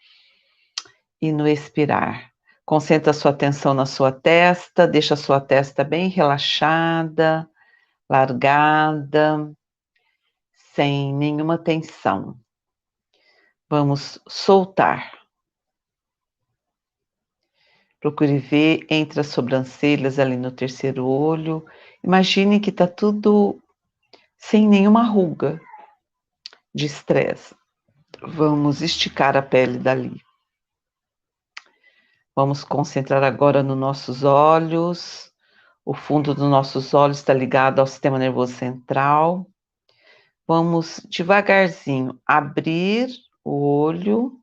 e no expirar. Concentra a sua atenção na sua testa, deixa a sua testa bem relaxada, largada, sem nenhuma tensão. Vamos soltar. Procure ver entre as sobrancelhas, ali no terceiro olho. Imagine que está tudo sem nenhuma ruga de estresse. Vamos esticar a pele dali. Vamos concentrar agora nos nossos olhos. O fundo dos nossos olhos está ligado ao sistema nervoso central. Vamos devagarzinho abrir o olho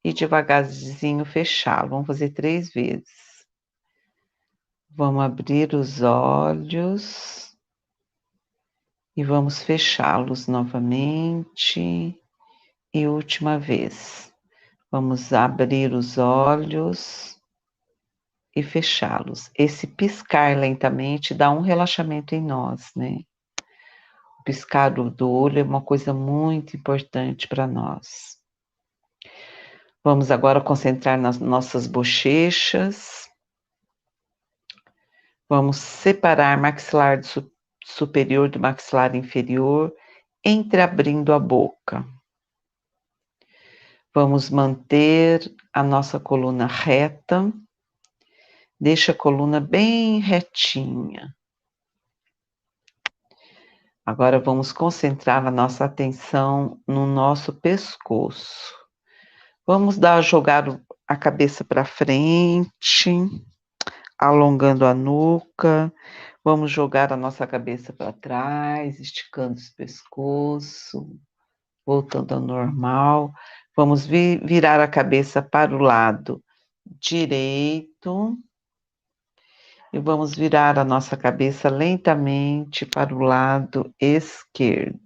e devagarzinho fechá-lo. Vamos fazer 3 vezes. Vamos abrir os olhos e vamos fechá-los novamente. E última vez. Vamos abrir os olhos e fechá-los. Esse piscar lentamente dá um relaxamento em nós, né? O piscar do olho é uma coisa muito importante para nós. Vamos agora concentrar nas nossas bochechas. Vamos separar maxilar superior do maxilar inferior, entreabrindo a boca. Vamos manter a nossa coluna reta. Deixa a coluna bem retinha. Agora vamos concentrar a nossa atenção no nosso pescoço. Vamos jogar a cabeça para frente, alongando a nuca. Vamos jogar a nossa cabeça para trás, esticando o pescoço, voltando ao normal. Vamos virar a cabeça para o lado direito. E vamos virar a nossa cabeça lentamente para o lado esquerdo.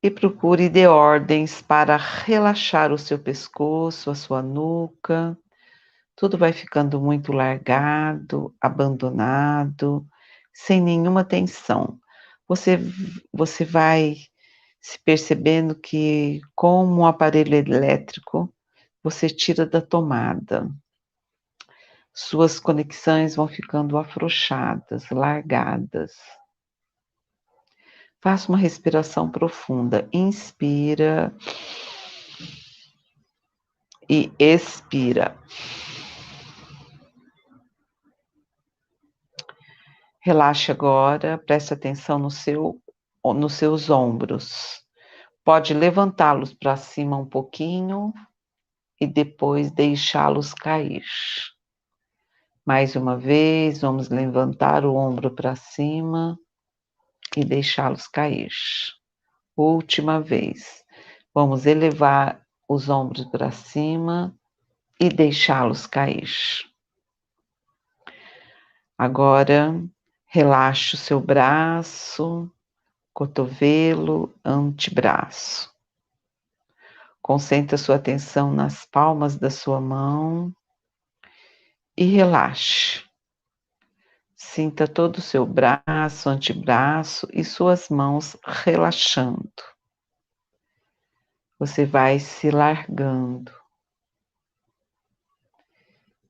E procure dê ordens para relaxar o seu pescoço, a sua nuca. Tudo vai ficando muito largado, abandonado, sem nenhuma tensão. Você vai se percebendo que, como um aparelho elétrico, você tira da tomada. Suas conexões vão ficando afrouxadas, largadas. Faça uma respiração profunda. Inspira e expira. Relaxe agora, preste atenção nos seus ombros. Pode levantá-los para cima um pouquinho e depois deixá-los cair. Mais uma vez, vamos levantar o ombro para cima e deixá-los cair. Última vez. Vamos elevar os ombros para cima e deixá-los cair. Agora, relaxe o seu braço, cotovelo, antebraço. Concentre a sua atenção nas palmas da sua mão e relaxe. Sinta todo o seu braço, antebraço e suas mãos relaxando. Você vai se largando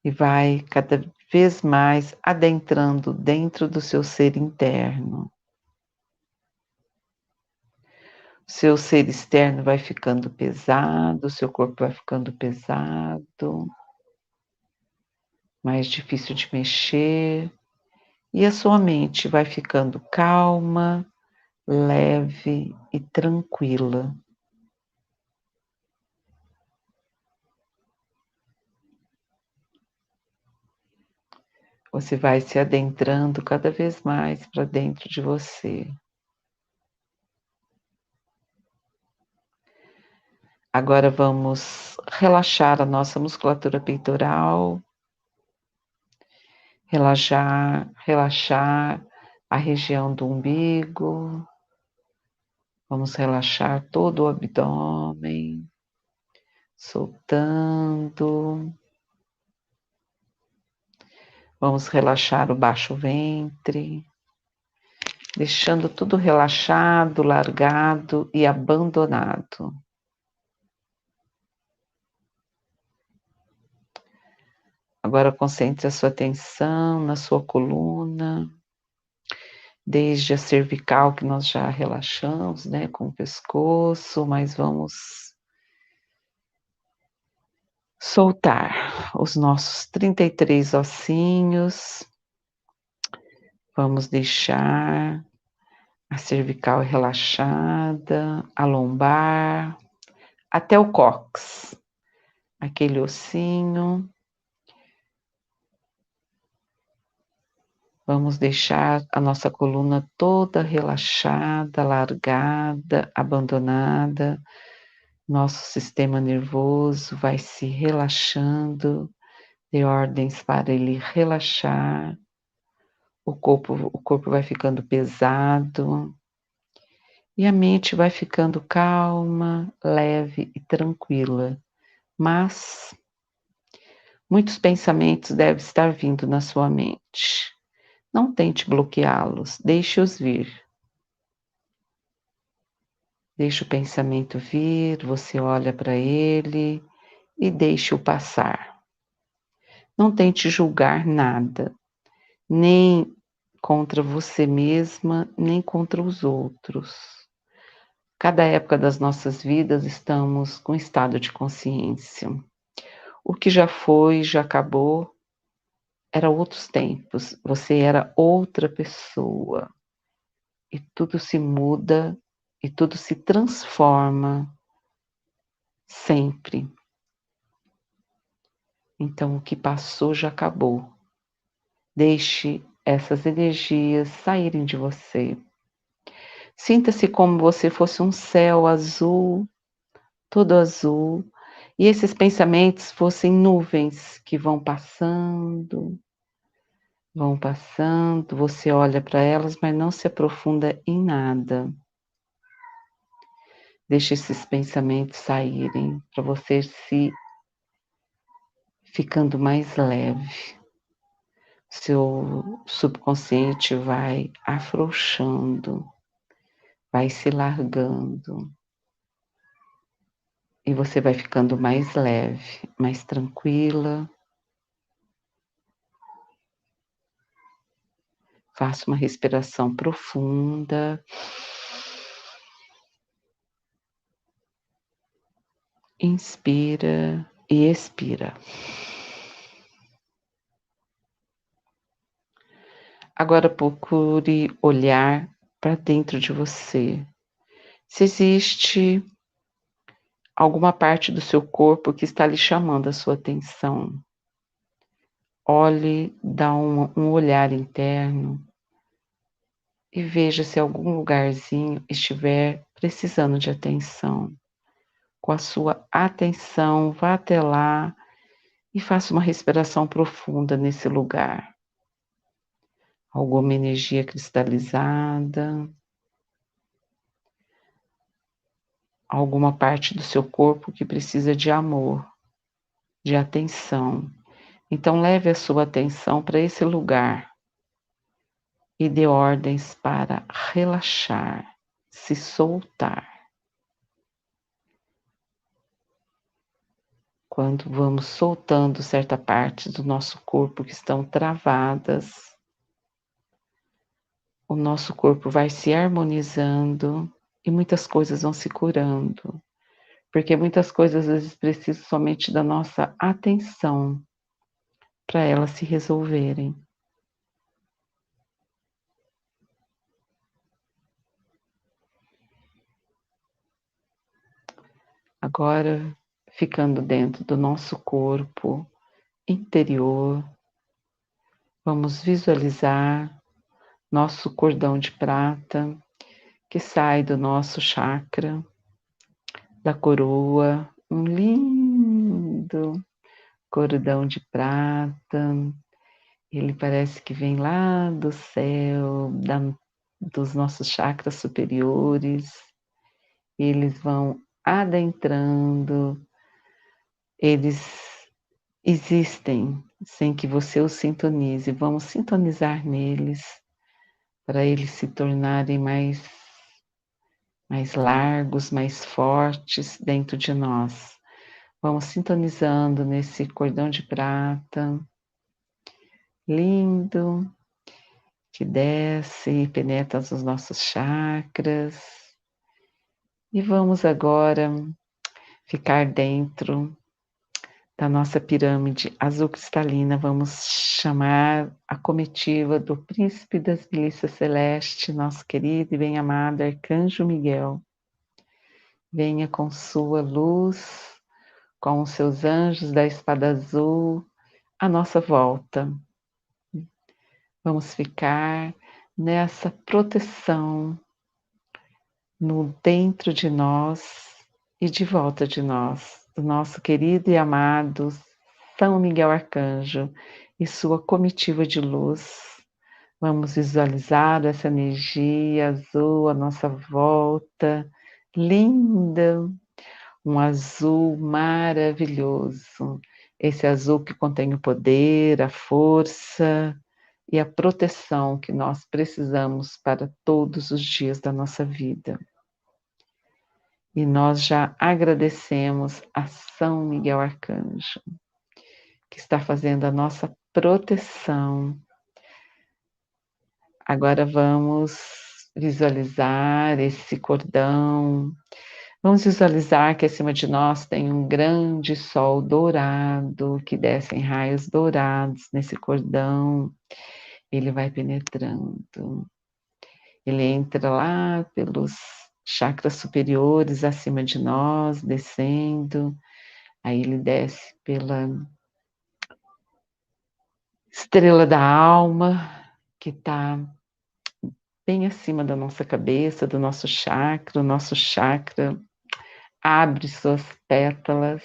e vai cada vez mais adentrando dentro do seu ser interno. Seu ser externo vai ficando pesado, seu corpo vai ficando pesado, mais difícil de mexer, e a sua mente vai ficando calma, leve e tranquila. Você vai se adentrando cada vez mais para dentro de você. Agora vamos relaxar a nossa musculatura peitoral, relaxar a região do umbigo, vamos relaxar todo o abdômen, soltando. Vamos relaxar o baixo ventre, deixando tudo relaxado, largado e abandonado. Agora concentre a sua atenção na sua coluna, desde a cervical que nós já relaxamos, né, com o pescoço, mas vamos soltar os nossos 33 ossinhos. Vamos deixar a cervical relaxada, a lombar, até o cóccix, aquele ossinho. Vamos deixar a nossa coluna toda relaxada, largada, abandonada. Nosso sistema nervoso vai se relaxando, dê ordens para ele relaxar. O corpo vai ficando pesado e a mente vai ficando calma, leve e tranquila. Mas muitos pensamentos devem estar vindo na sua mente. Não tente bloqueá-los, deixe-os vir. Deixe o pensamento vir, você olha para ele e deixe-o passar. Não tente julgar nada, nem contra você mesma, nem contra os outros. Cada época das nossas vidas estamos com estado de consciência. O que já foi, já acabou, era outros tempos, você era outra pessoa. E tudo se muda e tudo se transforma sempre. Então, o que passou já acabou. Deixe essas energias saírem de você. Sinta-se como você fosse um céu azul, todo azul, e esses pensamentos fossem nuvens que vão passando, você olha para elas, mas não se aprofunda em nada. Deixe esses pensamentos saírem para você se ficando mais leve. Seu subconsciente vai afrouxando, vai se largando. E você vai ficando mais leve, mais tranquila. Faça uma respiração profunda. Inspira e expira. Agora procure olhar para dentro de você. Se existe alguma parte do seu corpo que está lhe chamando a sua atenção. olhe, dá um olhar interno e veja se algum lugarzinho estiver precisando de atenção. Com a sua atenção, vá até lá e faça uma respiração profunda nesse lugar. Alguma energia cristalizada, alguma parte do seu corpo que precisa de amor, de atenção. Então leve a sua atenção para esse lugar e dê ordens para relaxar, se soltar. Quando vamos soltando certa parte do nosso corpo que estão travadas, o nosso corpo vai se harmonizando e muitas coisas vão se curando, porque muitas coisas às vezes precisam somente da nossa atenção para elas se resolverem. Agora, ficando dentro do nosso corpo interior, vamos visualizar nosso cordão de prata que sai do nosso chakra, da coroa, um lindo cordão de prata. Ele parece que vem lá do céu, dos nossos chakras superiores. Eles vão adentrando, eles existem sem que você os sintonize. Vamos sintonizar neles para eles se tornarem mais largos, mais fortes dentro de nós. Vamos sintonizando nesse cordão de prata, lindo, que desce e penetra os nossos chakras. E vamos agora ficar dentro da nossa pirâmide azul cristalina. Vamos chamar a comitiva do príncipe das milícias celestes, nosso querido e bem-amado Arcanjo Miguel. Venha com sua luz, com os seus anjos da espada azul, à nossa volta. Vamos ficar nessa proteção no dentro de nós e de volta de nós, do nosso querido e amado São Miguel Arcanjo e sua comitiva de luz. Vamos visualizar essa energia azul à nossa volta, linda, um azul maravilhoso. Esse azul que contém o poder, a força e a proteção que nós precisamos para todos os dias da nossa vida. E nós já agradecemos a São Miguel Arcanjo, que está fazendo a nossa proteção. Agora vamos visualizar esse cordão. Vamos visualizar que acima de nós tem um grande sol dourado, que desce em raios dourados nesse cordão. Ele vai penetrando. Ele entra lá pelos chakras superiores acima de nós, descendo. Aí ele desce pela estrela da alma, que está bem acima da nossa cabeça, do nosso chakra. O nosso chakra abre suas pétalas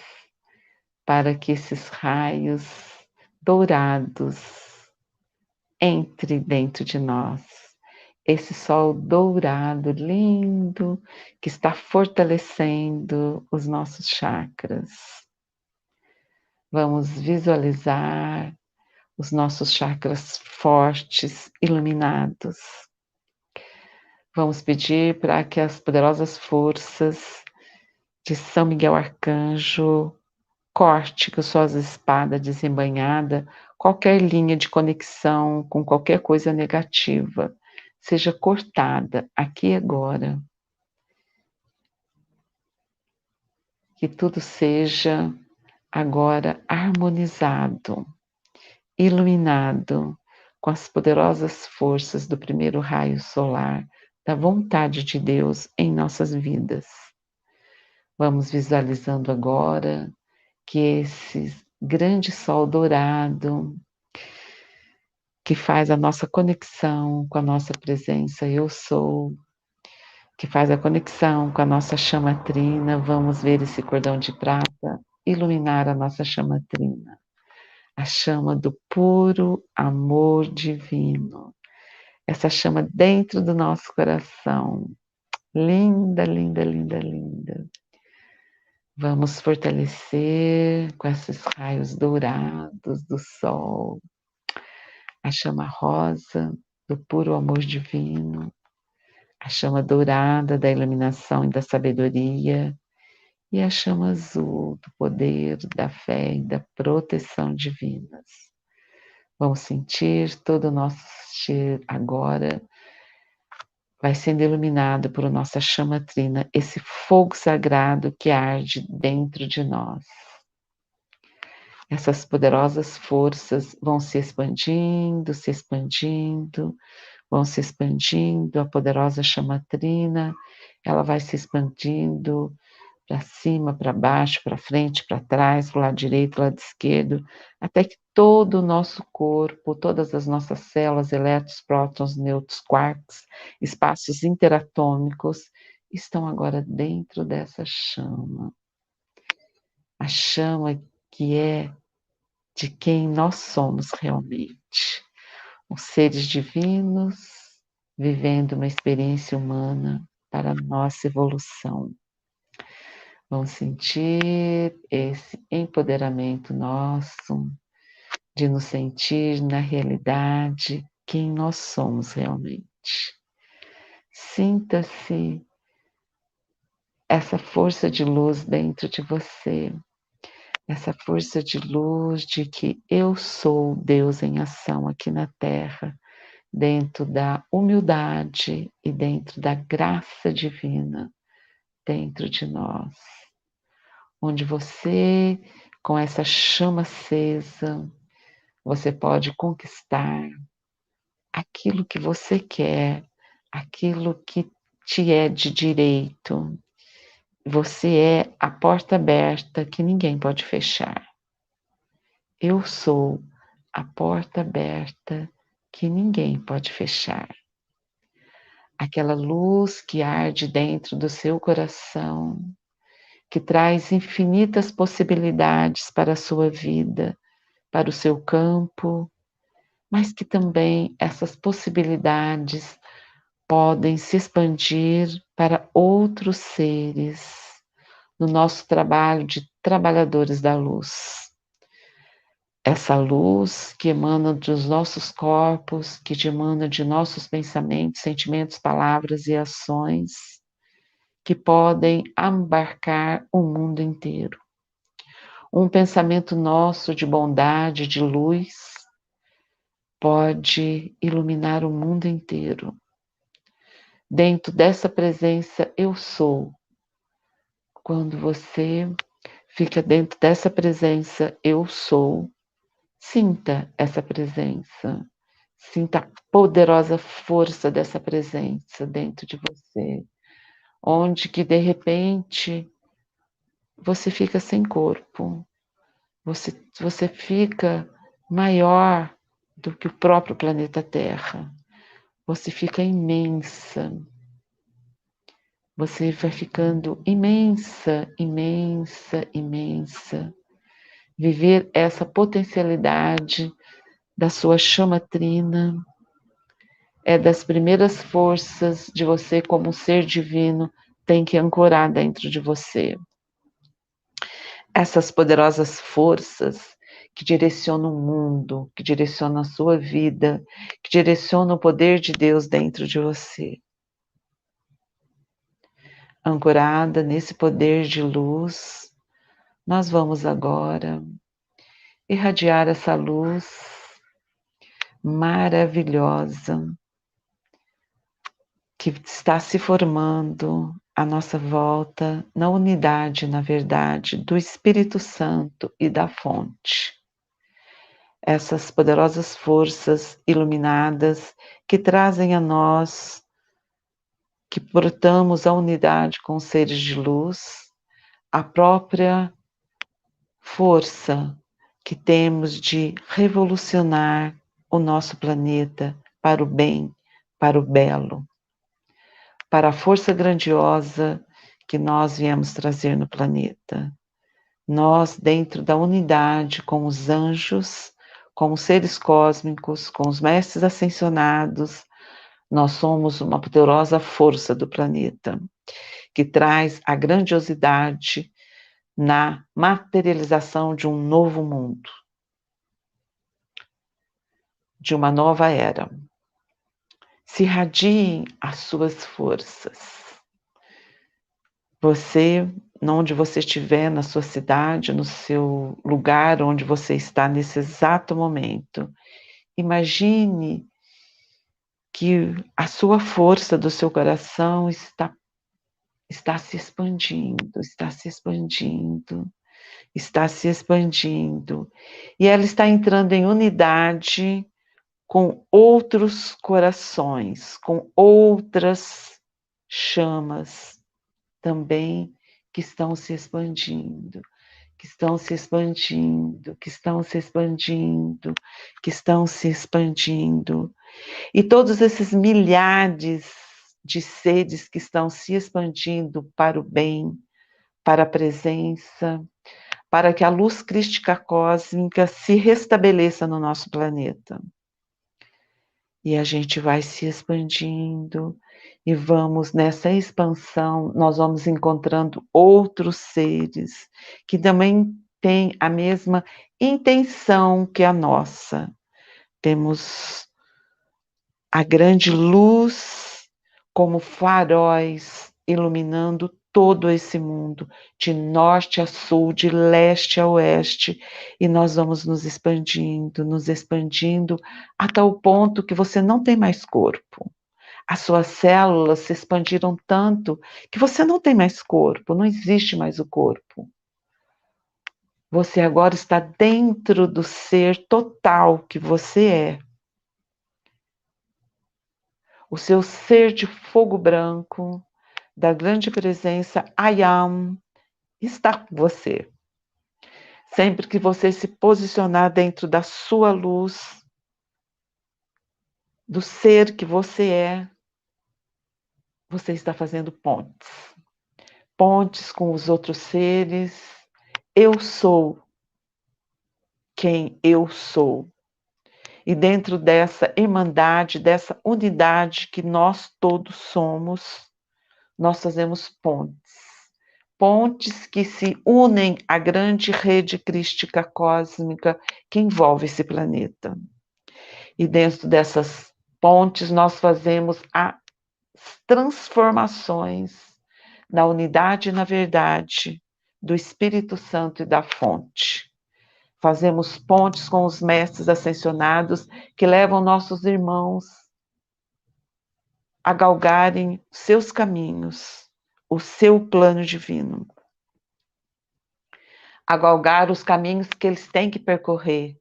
para que esses raios dourados entrem dentro de nós. Esse sol dourado, lindo, que está fortalecendo os nossos chakras. Vamos visualizar os nossos chakras fortes, iluminados. Vamos pedir para que as poderosas forças de São Miguel Arcanjo corte com suas espadas desembainhada qualquer linha de conexão com qualquer coisa negativa. Seja cortada aqui e agora. Que tudo seja agora harmonizado, iluminado com as poderosas forças do primeiro raio solar, da vontade de Deus em nossas vidas. Vamos visualizando agora que esse grande sol dourado que faz a nossa conexão com a nossa presença eu sou, que faz a conexão com a nossa chama trina. Vamos ver esse cordão de prata iluminar a nossa chama trina, a chama do puro amor divino, essa chama dentro do nosso coração. Linda, linda, linda, linda. Vamos fortalecer com esses raios dourados do sol, a chama rosa do puro amor divino, a chama dourada da iluminação e da sabedoria, e a chama azul do poder, da fé e da proteção divinas. Vamos sentir todo o nosso ser agora vai sendo iluminado por nossa chama trina, esse fogo sagrado que arde dentro de nós. Essas poderosas forças vão se expandindo, vão se expandindo, a poderosa chama trina, ela vai se expandindo para cima, para baixo, para frente, para trás, para o lado direito, para o lado esquerdo, até que todo o nosso corpo, todas as nossas células, elétrons, prótons, nêutrons, quarks, espaços interatômicos, estão agora dentro dessa chama. A chama que é de quem nós somos realmente. Os seres divinos vivendo uma experiência humana para a nossa evolução. Vamos sentir esse empoderamento nosso, de nos sentir na realidade quem nós somos realmente. Sinta-se essa força de luz dentro de você, essa força de luz de que eu sou Deus em ação aqui na Terra, dentro da humildade e dentro da graça divina dentro de nós. Onde você, com essa chama acesa, você pode conquistar aquilo que você quer, aquilo que te é de direito. Você é a porta aberta que ninguém pode fechar. Eu sou a porta aberta que ninguém pode fechar. Aquela luz que arde dentro do seu coração, que traz infinitas possibilidades para a sua vida, para o seu campo, mas que também essas possibilidades podem se expandir para outros seres no nosso trabalho de trabalhadores da luz. Essa luz que emana dos nossos corpos, que emana de nossos pensamentos, sentimentos, palavras e ações, que podem abarcar o mundo inteiro. Um pensamento nosso de bondade, de luz, pode iluminar o mundo inteiro. Dentro dessa presença, eu sou. Quando você fica dentro dessa presença, eu sou, sinta essa presença. Sinta a poderosa força dessa presença dentro de você. Onde que, de repente, você fica sem corpo. Você fica maior do que o próprio planeta Terra. Você fica imensa. Você vai ficando imensa, imensa, imensa. Viver essa potencialidade da sua chama trina é das primeiras forças de você como um ser divino tem que ancorar dentro de você. Essas poderosas forças que direcionam o mundo, que direcionam a sua vida, que direcionam o poder de Deus dentro de você. Ancorada nesse poder de luz, nós vamos agora irradiar essa luz maravilhosa que está se formando à nossa volta na unidade, na verdade, do Espírito Santo e da fonte. Essas poderosas forças iluminadas que trazem a nós, que portamos a unidade com os seres de luz, a própria força que temos de revolucionar o nosso planeta para o bem, para o belo, para a força grandiosa que nós viemos trazer no planeta. Nós, dentro da unidade com os anjos, com os seres cósmicos, com os mestres ascensionados, nós somos uma poderosa força do planeta, que traz a grandiosidade na materialização de um novo mundo, de uma nova era. Se irradiem as suas forças. Você, onde você estiver, na sua cidade, no seu lugar onde você está nesse exato momento, imagine que a sua força do seu coração está se expandindo, está se expandindo, está se expandindo. E ela está entrando em unidade com outros corações, com outras chamas também que estão se expandindo, que estão se expandindo, que estão se expandindo, que estão se expandindo. E todos esses milhares de seres que estão se expandindo para o bem, para a presença, para que a luz crística cósmica se restabeleça no nosso planeta. E a gente vai se expandindo e vamos nessa expansão, nós vamos encontrando outros seres que também têm a mesma intenção que a nossa. Temos a grande luz como faróis iluminando todo esse mundo, de norte a sul, de leste a oeste, e nós vamos nos expandindo, a tal ponto que você não tem mais corpo. As suas células se expandiram tanto que você não tem mais corpo, não existe mais o corpo. Você agora está dentro do ser total que você é. O seu ser de fogo branco, da grande presença I Am, está com você. Sempre que você se posicionar dentro da sua luz, do ser que você está fazendo pontes. Pontes com os outros seres. Eu sou quem eu sou. E dentro dessa irmandade, dessa unidade que nós todos somos, nós fazemos pontes. Pontes que se unem à grande rede crística cósmica que envolve esse planeta. E dentro dessas pontes nós fazemos as transformações na unidade e na verdade do Espírito Santo e da fonte. Fazemos pontes com os mestres ascensionados que levam nossos irmãos a galgarem seus caminhos, o seu plano divino. A galgar os caminhos que eles têm que percorrer.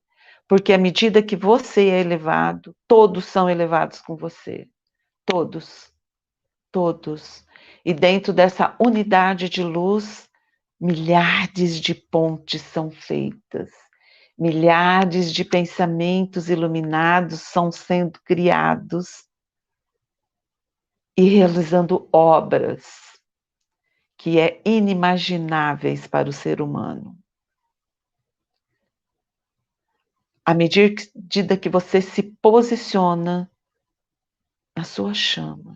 Porque à medida que você é elevado, todos são elevados com você. Todos. Todos. E dentro dessa unidade de luz, milhares de pontes são feitas. Milhares de pensamentos iluminados são sendo criados e realizando obras que é inimagináveis para o ser humano. À medida que você se posiciona na sua chama,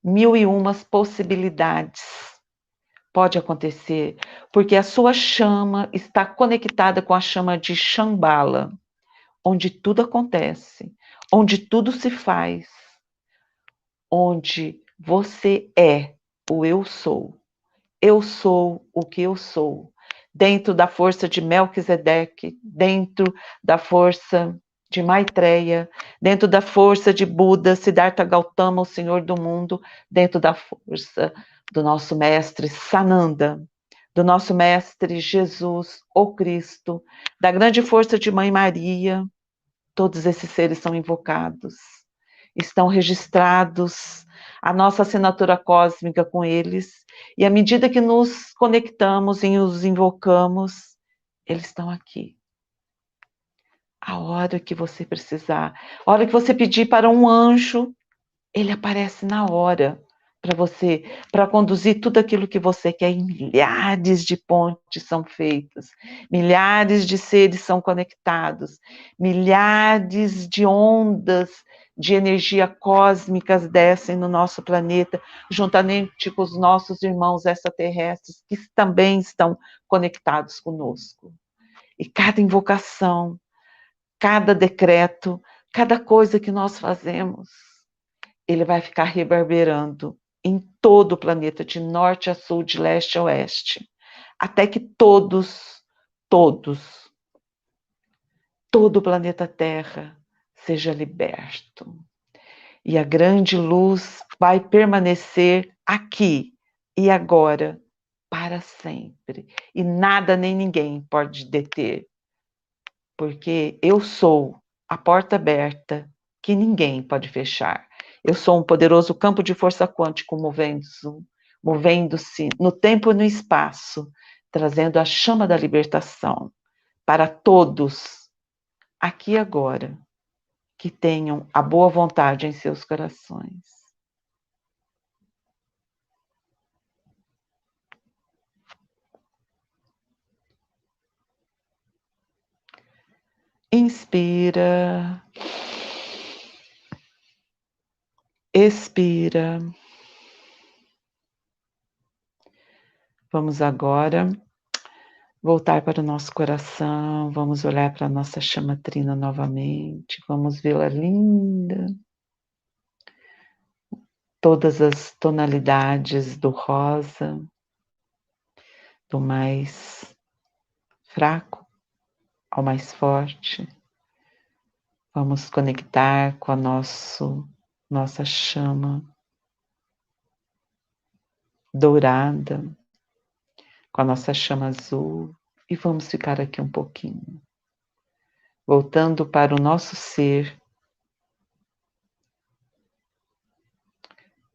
1001 possibilidades pode acontecer, porque a sua chama está conectada com a chama de Shambhala, onde tudo acontece, onde tudo se faz, onde você é o eu sou o que eu sou, dentro da força de Melquisedeque, dentro da força de Maitreya, dentro da força de Buda, Siddhartha Gautama, o Senhor do mundo, dentro da força do nosso mestre Sananda, do nosso mestre Jesus, o Cristo, da grande força de Mãe Maria. Todos esses seres são invocados, estão registrados, a nossa assinatura cósmica com eles, e à medida que nos conectamos e os invocamos, eles estão aqui, A hora que você precisar. A hora que você pedir para um anjo, ele aparece na hora para você, para conduzir tudo aquilo que você quer. E milhares de pontes são feitas, milhares de seres são conectados, milhares de ondas de energia cósmicas descem no nosso planeta, juntamente com os nossos irmãos extraterrestres, que também estão conectados conosco. E cada invocação, cada decreto, cada coisa que nós fazemos, ele vai ficar reverberando em todo o planeta, de norte a sul, de leste a oeste, até que todos, todo o planeta Terra seja liberto. E a grande luz vai permanecer aqui e agora, para sempre. E nada nem ninguém pode deter, porque eu sou a porta aberta que ninguém pode fechar. Eu sou um poderoso campo de força quântico movendo-se no tempo e no espaço, trazendo a chama da libertação para todos, aqui e agora, que tenham a boa vontade em seus corações. Inspira, expira. Vamos agora voltar para o nosso coração, vamos olhar para a nossa chama trina novamente, vamos vê-la linda. Todas as tonalidades do rosa, do mais fraco ao mais forte. Vamos conectar com a nossa chama dourada, com a nossa chama azul, e vamos ficar aqui um pouquinho. Voltando para o nosso ser.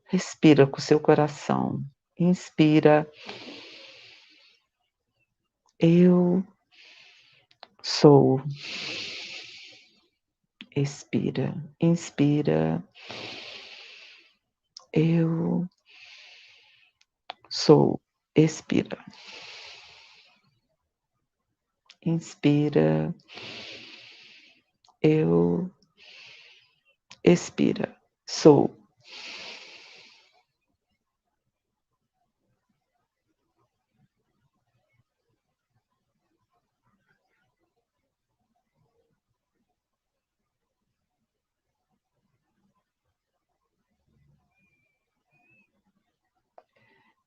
Respira com o seu coração. Inspira. Eu sou. Expira. Inspira. Eu sou. Expira. Inspira. Eu. Expira. Sou.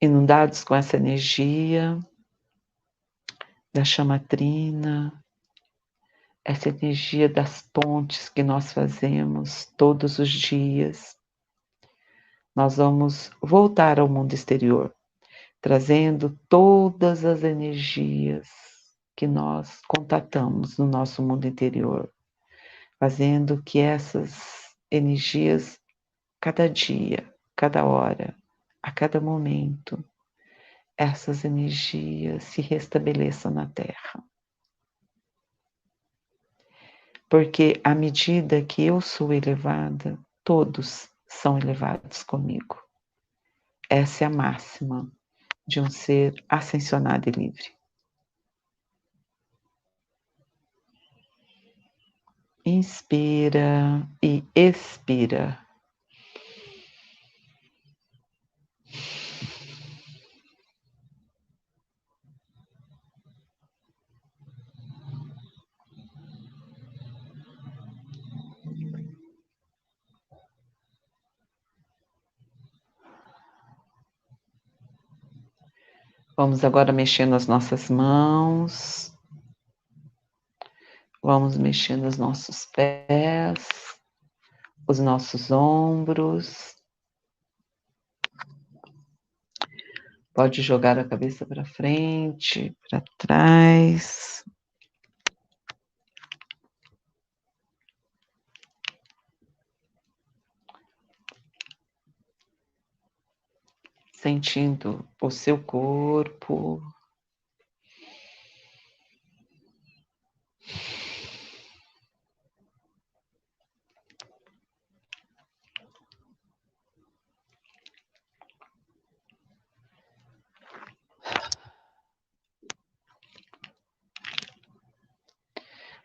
Inundados com essa energia da chama trina, essa energia das pontes que nós fazemos todos os dias, nós vamos voltar ao mundo exterior, trazendo todas as energias que nós contatamos no nosso mundo interior, fazendo que essas energias, cada dia, cada hora, a cada momento, essas energias se restabeleçam na Terra. Porque à medida que eu sou elevada, todos são elevados comigo. Essa é a máxima de um ser ascensionado e livre. Inspira e expira. Vamos agora mexer nas nossas mãos. Vamos mexer nos nossos pés, os nossos ombros. Pode jogar a cabeça para frente, para trás. Sentindo o seu corpo.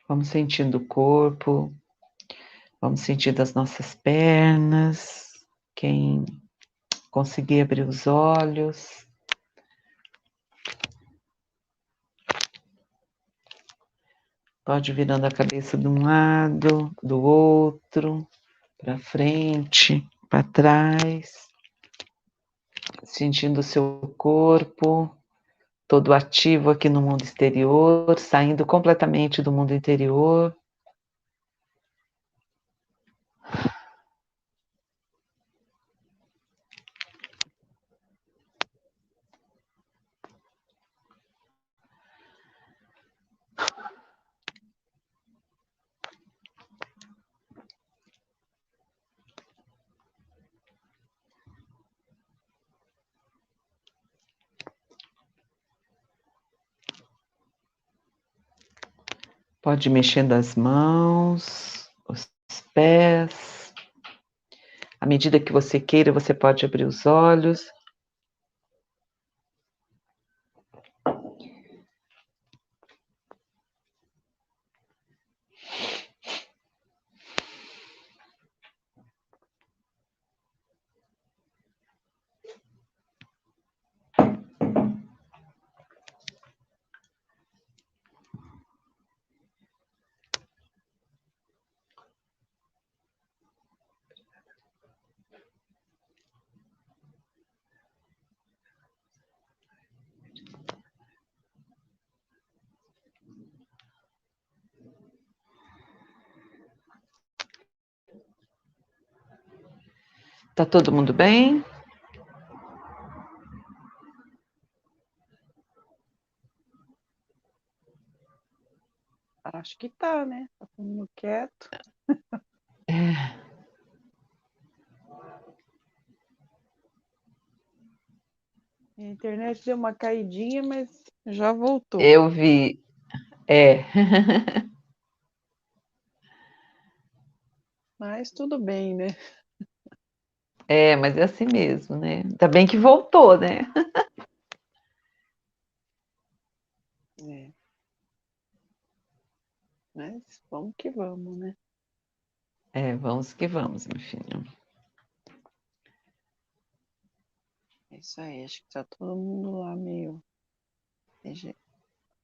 Vamos sentindo o corpo, vamos sentindo as nossas pernas. Quem conseguir abrir os olhos. Pode ir virando a cabeça de um lado, do outro, para frente, para trás. Sentindo o seu corpo todo ativo aqui no mundo exterior, saindo completamente do mundo interior. Pode ir mexendo as mãos, os pés. À medida que você queira, você pode abrir os olhos. Tá todo mundo bem? Acho que tá, né? Tá todo mundo quieto. É, A internet deu uma caidinha, mas já voltou. eu vi. É. Mas tudo bem, né? É, mas é assim mesmo, né? Ainda bem que voltou, né? É. Mas vamos que vamos, né? É, vamos que vamos, meu filho. É isso aí, acho que tá todo mundo lá meio.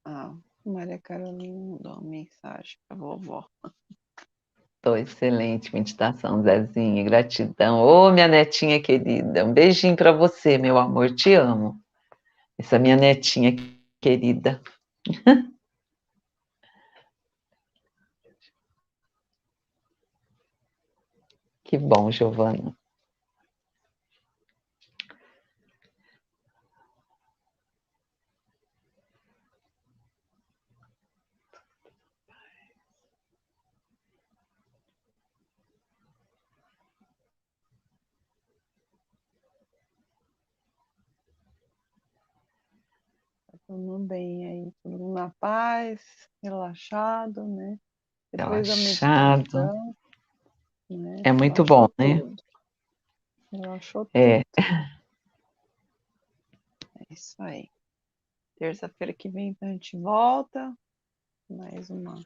Ah, Maria Carolina mandou uma mensagem pra vovó. Tô excelente meditação, Zezinha. Gratidão. Ô, minha netinha querida. Um beijinho para você, meu amor. Te amo. Essa minha netinha querida. Que bom, Giovana. Tá todo mundo bem aí, todo mundo na paz, relaxado, né? Depois da Relaxado. meditação, né? É muito bom, Relaxou né? tudo. Relaxou É, tudo. É isso aí. Terça-feira que vem a gente volta. Mais uma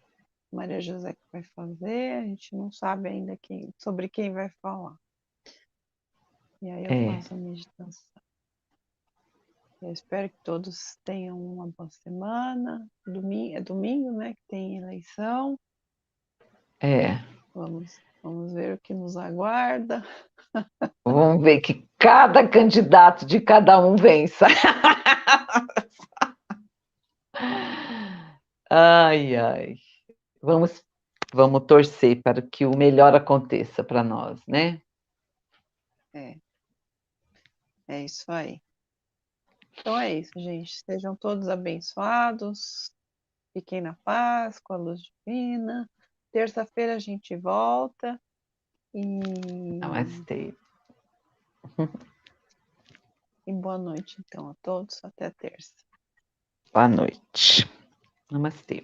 Maria José que vai fazer. A gente não sabe ainda sobre quem vai falar. E aí eu é, faço a meditação. Eu espero que todos tenham uma boa semana. É domingo, né? Que tem eleição. é. Vamos ver o que nos aguarda. Vamos ver que cada candidato de cada um vença. Ai, ai. Vamos, vamos torcer para que o melhor aconteça para nós, né? É, é isso aí. Então é isso, gente. Sejam todos abençoados. Fiquem na paz, com a luz divina. Terça-feira a gente volta. Namastê. E boa noite, então, a todos. Até terça. Boa noite. Namastê.